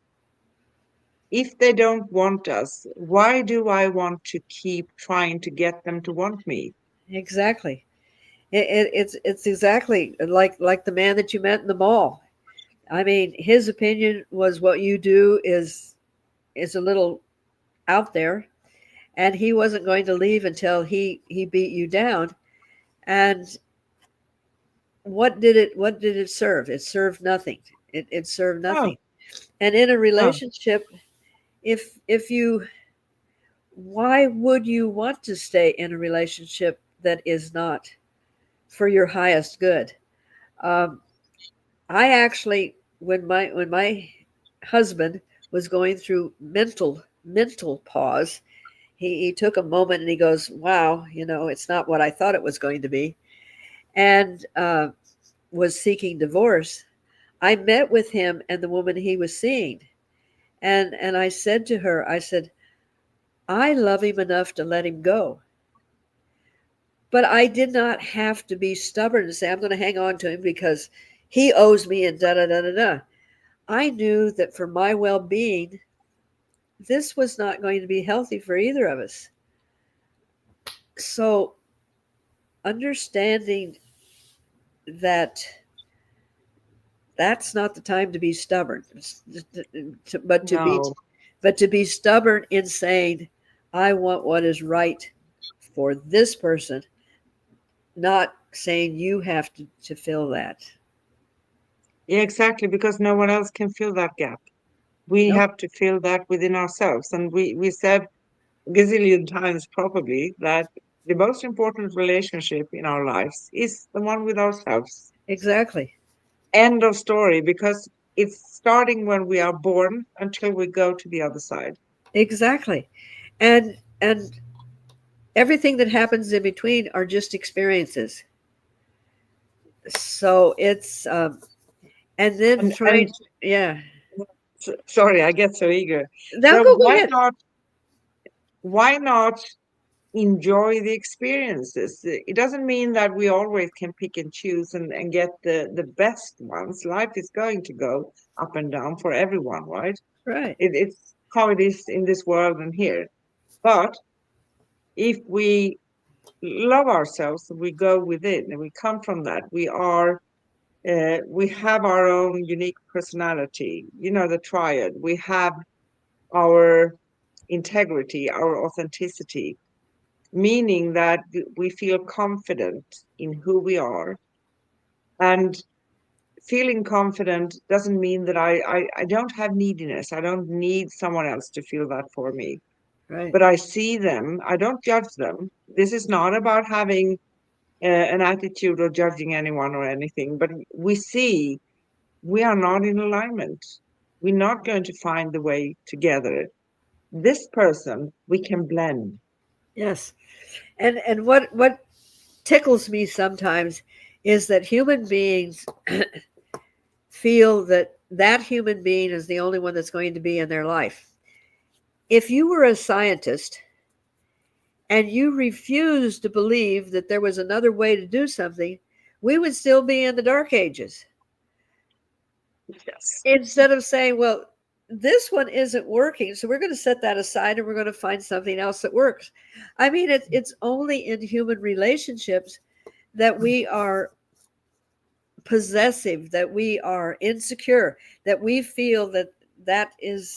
if they don't want us, why do I want to keep trying to get them to want me? exactly. It's exactly like the man that you met in the mall. I mean, his opinion was what you do is a little out there, and he wasn't going to leave until he beat you down. And what did it serve? It served nothing. It served Oh, nothing. And in a oh, relationship, if you why would you want to stay in a relationship that is not for your highest good? Um, I actually, when my husband was going through mental pause, he took a moment and he goes, "Wow, it's not what I thought it was going to be," and was seeking divorce. I met with him and the woman he was seeing, and I said to her, I said, "I love him enough to let him go." But I did not have to be stubborn and say, I'm going to hang on to him because he owes me and da da da da da. I knew that for my well-being, this was not going to be healthy for either of us. So understanding that that's not the time to be stubborn, but to be No, stubborn in saying, I want what is right for this person, not saying you have to fill that. yeah, exactly, because no one else can fill that gap. We Nope. have to fill that within ourselves. And we said a gazillion times probably that the most important relationship in our lives is the one with ourselves. Exactly. End of story, because it's starting when we are born until we go to the other side. Exactly. And everything that happens in between are just experiences. So it's and then And from, yeah. sorry, I get so eager. Now So go ahead. why not enjoy the experiences? It doesn't mean that we always can pick and choose and get the best ones. Life is going to go up and down for everyone, right? Right. It's how it is in this world and here. But if we love ourselves, we go within and we come from that. We have our own unique personality, the triad. We have our integrity, our authenticity, meaning that we feel confident in who we are. And feeling confident doesn't mean that I don't have neediness. I don't need someone else to feel that for me. Right. But I see them, I don't judge them. This is not about having an attitude or judging anyone or anything, but we see we are not in alignment. We're not going to find the way together. This person we can blend. Yes. And what tickles me sometimes is that human beings feel that that human being is the only one that's going to be in their life. If you were a scientist and you refused to believe that there was another way to do something, we would still be in the dark ages. Yes. Instead of saying, well, this one isn't working, so we're going to set that aside and we're going to find something else that works. I mean, it's only in human relationships that we are possessive, that we are insecure, that we feel that that is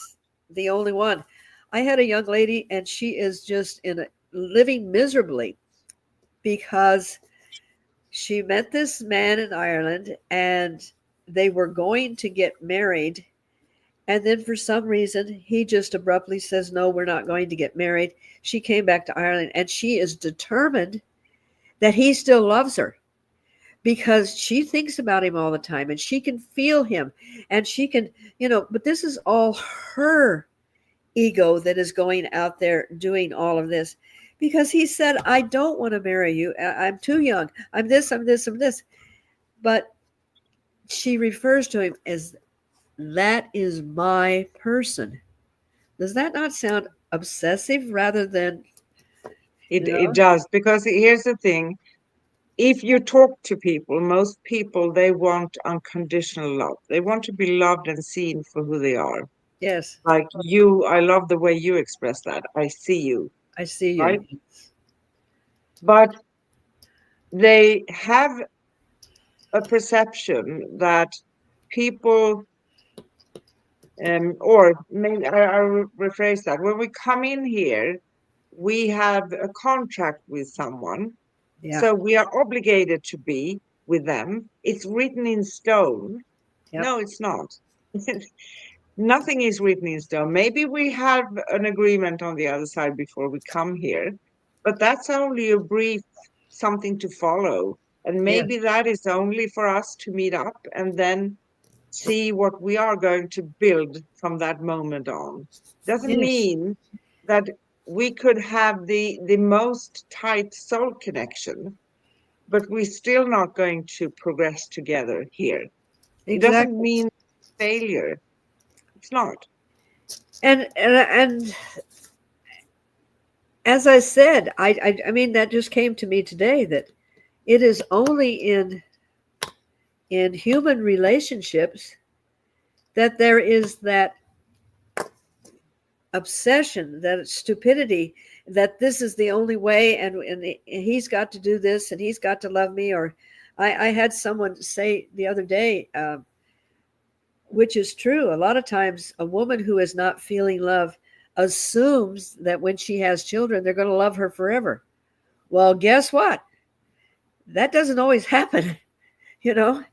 the only one. I had a young lady and she is just living miserably because she met this man in Ireland and they were going to get married. And then for some reason, he just abruptly says, no, we're not going to get married. She came back to Ireland and she is determined that he still loves her because she thinks about him all the time and she can feel him and she can, but this is all her ego that is going out there doing all of this because he said, I don't want to marry you. I'm too young. I'm this, I'm this, I'm this. But she refers to him as that is my person. Does that not sound obsessive rather than, It does, because here's the thing. If you talk to people, most people, they want unconditional love. They want to be loved and seen for who they are. yes, Like you, I love the way you express that. I see you, I see right? you. But they have a perception that people, or maybe I rephrase that. When we come in here, we have a contract with someone. Yeah, So we are obligated to be with them. It's written in stone. yep, No, it's not. Nothing is written in stone. Maybe we have an agreement on the other side before we come here, but that's only a brief, something to follow. And yes, maybe that is only for us to meet up and then see what we are going to build from that moment on. Doesn't yes, mean that we could have the most tight soul connection, but we're still not going to progress together here. It doesn't exactly. mean failure. It's not. And as I said, I mean that just came to me today that it is only in human relationships that there is that obsession, that stupidity, that this is the only way, and he's got to do this, and he's got to love me. Or I had someone say the other day, which is true. A lot of times, a woman who is not feeling love assumes that when she has children, they're going to love her forever. Well, guess what? That doesn't always happen, you know?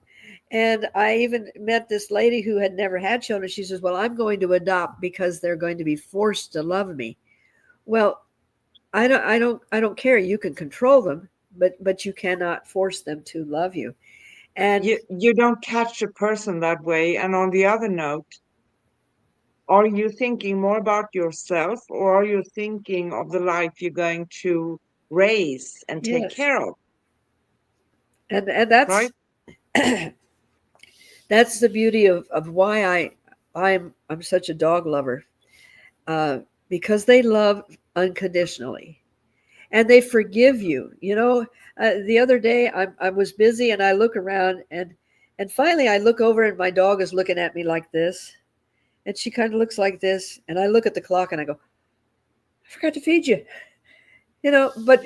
And I even met this lady who had never had children. She says, "Well, I'm going to adopt because they're going to be forced to love me." Well, I don't care. You can control them, but you cannot force them to love you. And You don't catch a person that way. And on the other note, are you thinking more about yourself, or are you thinking of the life you're going to raise and take yes, care of, and right? that's the beauty of why I'm such a dog lover, because they love unconditionally and they forgive you. The other day I was busy and I look around, and finally I look over and my dog is looking at me like this, and she kind of looks like this, and I look at the clock and I go, "I forgot to feed you." But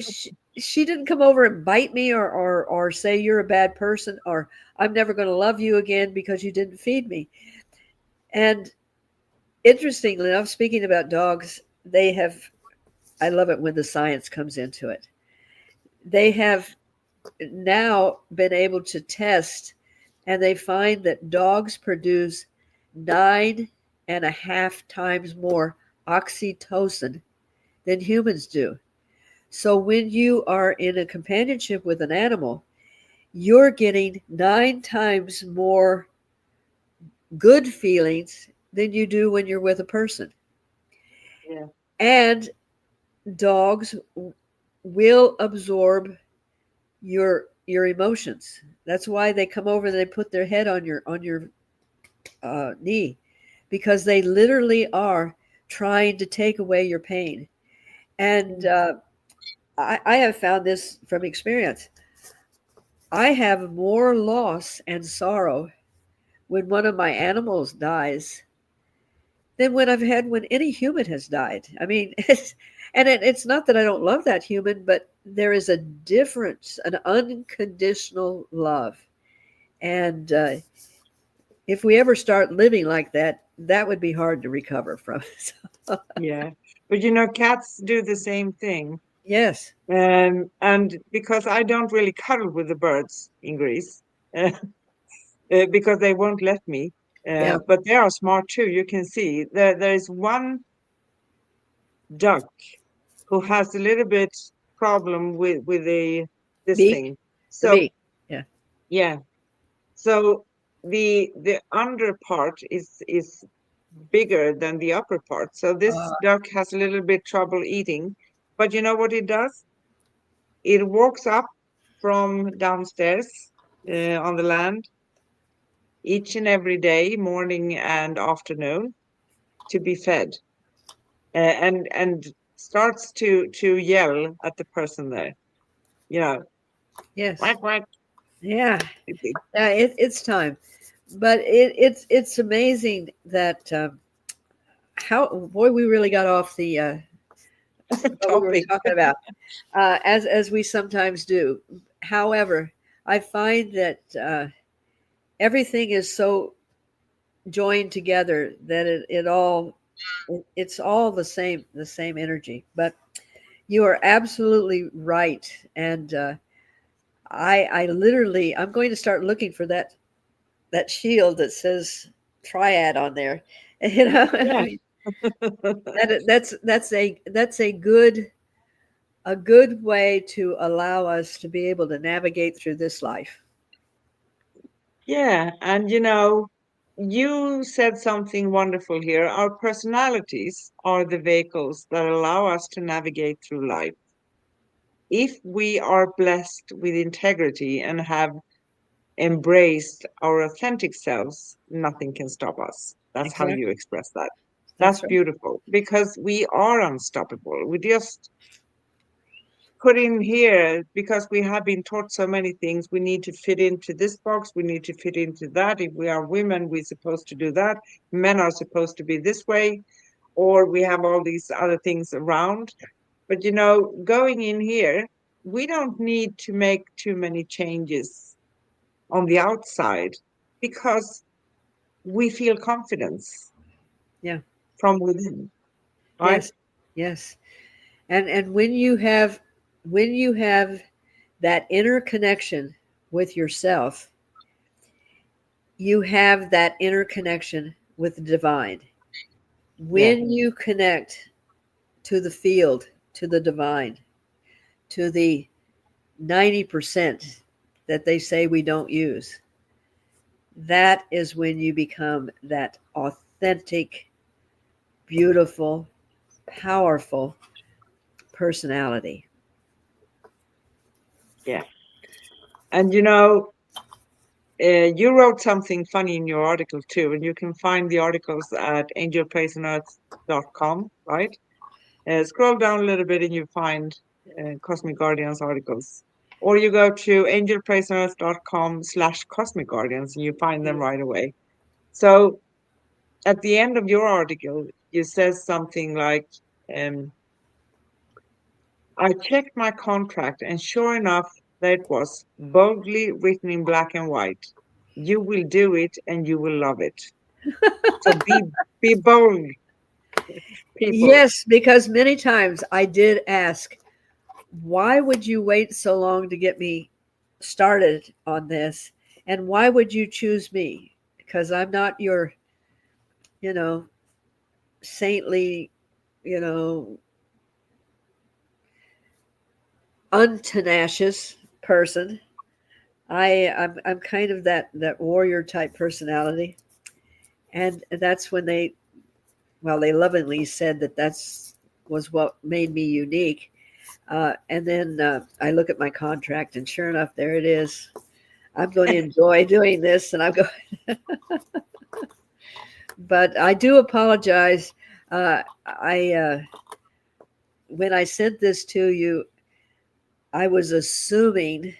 she didn't come over and bite me, or say you're a bad person, or I'm never going to love you again because you didn't feed me. And interestingly enough, speaking about dogs, they have, I love it when the science comes into it. They have now been able to test, and they find that dogs produce 9.5 times more oxytocin than humans do. So when you are in a companionship with an animal, you're getting 9 times more good feelings than you do when you're with a person. Yeah. And dogs will absorb your emotions. That's why they come over and they put their head on your knee, because they literally are trying to take away your pain. And Mm. I have found this from experience. I have more loss and sorrow when one of my animals dies than when I've had when any human has died. I mean, it's not that I don't love that human, but there is a difference, an unconditional love. And if we ever start living like that, that would be hard to recover from. So, Yeah. But cats do the same thing. yes, And because I don't really cuddle with the birds in Greece, uh, because they won't let me. yeah, But they are smart too. You can see there is one duck who has a little bit problem with this beak, thing. the So beak, yeah. yeah, so the under part is bigger than the upper part. So this Uh, duck has a little bit trouble eating. But you know what it does? It walks up from downstairs on the land each and every day, morning and afternoon, to be fed, and starts to yell at the person there. You know, yes, quack quack. yeah, yeah. It's time, but it's amazing that how boy we really got off the what we were Topic. talking about, as we sometimes do. However, I find that everything is so joined together that it's all the same energy. But you are absolutely right, and I literally I'm going to start looking for that shield that says Triad on there. I Yeah. mean, that's a good way to allow us to be able to navigate through this life. Yeah, and you said something wonderful here. Our personalities are the vehicles that allow us to navigate through life. If we are blessed with integrity and have embraced our authentic selves, nothing can stop us. That's how you Exactly. express that. That's That's right. beautiful because we are unstoppable. We just put in here because we have been taught so many things. We need to fit into this box. We need to fit into that. If we are women, we're supposed to do that. Men are supposed to be this way, or we have all these other things around. But going in here, we don't need to make too many changes on the outside because we feel confidence Yeah. from within, right? Yes. Yes. And when you have that inner connection with yourself, you have that inner connection with the divine. Yeah, When you connect to the field, to the divine, to the 90% that they say we don't use, that is when you become that authentic, beautiful, powerful personality. yeah. And you wrote something funny in your article too, and you can find the articles at angelplaceonearth.com, right? Scroll down a little bit and you find Cosmic Guardians articles. Or you go to angelplaceonearth.com/Cosmic Guardians and you find them right away. So at the end of your article, you says something like, I checked my contract and sure enough, that was boldly written in black and white. You will do it and you will love it. So be bold, people. Yes, because many times I did ask, why would you wait so long to get me started on this? And why would you choose me? Because I'm not your, you know, saintly, you know, untenacious person. I'm kind of that warrior type personality, and that's when they lovingly said that that's was what made me unique. And then I look at my contract, and sure enough, there it is. I'm going to enjoy doing this, and I'm going. But I do apologize. I when I sent this to you, I was assuming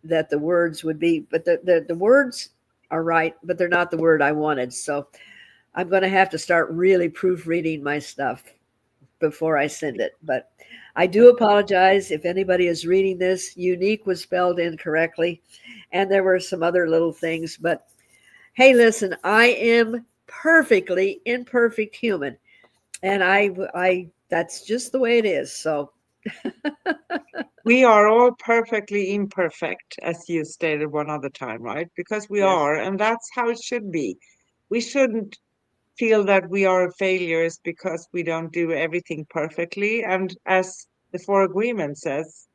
that the words would be, but the words are right, but they're not the word I wanted. So I'm going to have to start really proofreading my stuff before I send it. But I do apologize if anybody is reading this. Unique was spelled incorrectly, and there were some other little things. But hey, listen, I am perfectly imperfect human, and I that's just the way it is. So We are all perfectly imperfect, as you stated one other time, right? Because we yes, are, and that's how it should be. We shouldn't feel that we are failures because we don't do everything perfectly. And as the Four Agreement says,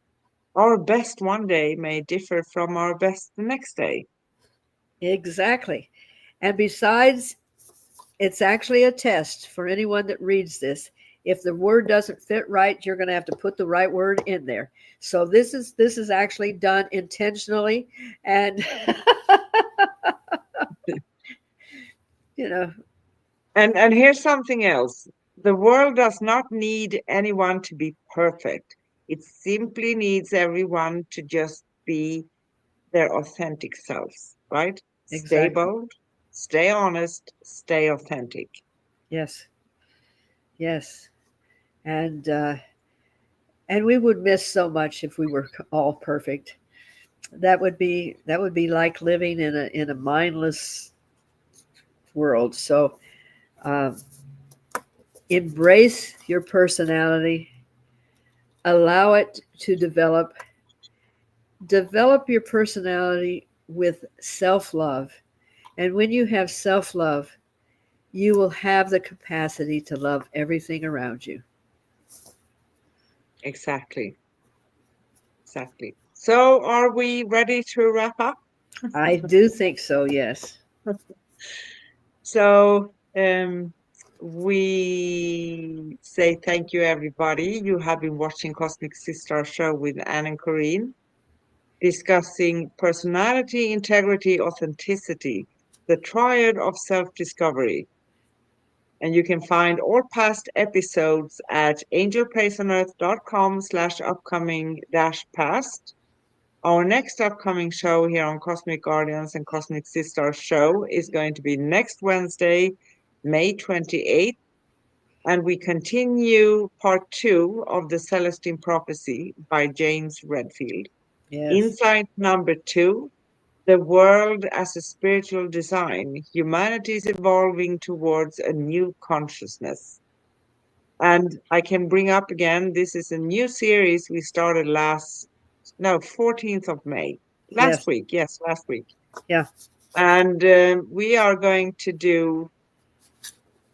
our best one day may differ from our best the next day. exactly. And besides, it's actually a test for anyone that reads this. If the word doesn't fit right, you're going to have to put the right word in there. So this is actually done intentionally, and you know, And here's something else. The world does not need anyone to be perfect. It simply needs everyone to just be their authentic selves, right? Stay exactly. bold, stay honest, stay authentic. Yes, yes, and we would miss so much if we were all perfect. That would be like living in a mindless world. So um, embrace your personality, allow it to develop your personality with self-love, and when you have self-love, you will have the capacity to love everything around you. Exactly, exactly. So are we ready to wrap up? I do think so, yes. So we say thank you, everybody. You have been watching Cosmic Sister Show with Anne and Corinne, discussing personality, integrity, authenticity, the triad of self-discovery. And you can find all past episodes at angelplaceonearth.com/upcoming dash past. Our next upcoming show here on Cosmic Guardians and Cosmic Sisters show is going to be next Wednesday, May 28th And we continue part 2 of the Celestine Prophecy by James Redfield. Yes. Insight number 2, the world as a spiritual design. Humanity is evolving towards a new consciousness. And I can bring up again, this is a new series we started 14th of May. Last Yes. week, yes, last week. Yeah. And we are going to do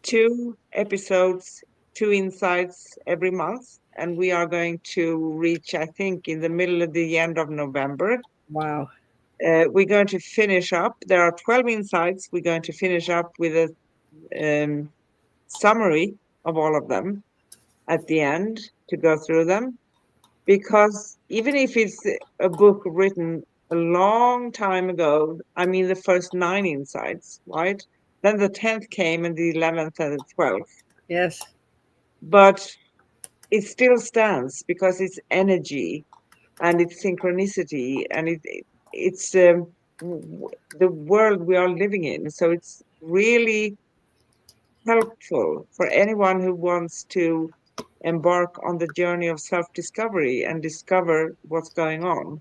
2 episodes, 2 insights every month. And we are going to reach, I think, in the middle of the end of November. Wow. We're going to finish up. There are 12 insights. We're going to finish up with a summary of all of them at the end to go through them. Because even if it's a book written a long time ago, I mean, the first 9 insights, right? Then the 10th came and the 11th and the 12th. Yes. But it still stands because it's energy and it's synchronicity and it's the world we are living in. So it's really helpful for anyone who wants to embark on the journey of self-discovery and discover what's going on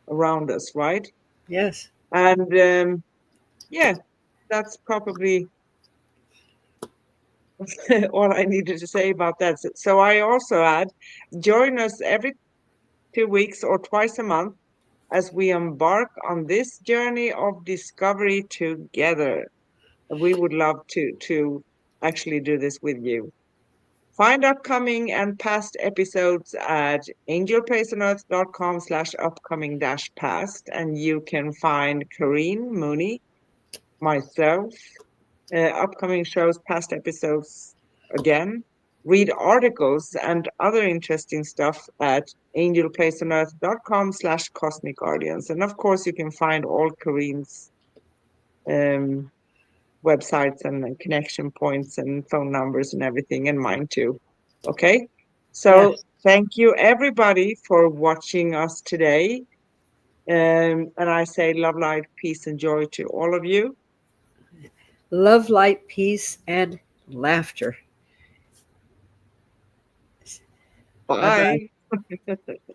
around us, right? Yes. And yeah, that's probably all I needed to say about that. So I also add, join us every 2 weeks or twice a month as we embark on this journey of discovery together. We would love to actually do this with you. Find upcoming and past episodes at angelplaceonearth.com/upcoming-past, and you can find Corrine Mooney, myself, upcoming shows, past episodes again. Read articles and other interesting stuff at angelplaceonearth.com/cosmic guardians. And of course, you can find all Corrine's um, websites and connection points and phone numbers and everything, and mine too. Okay. So Yes. thank you everybody for watching us today. And I say love, light, peace, and joy to all of you. Love, light, peace, and laughter. Bye bye. Bye.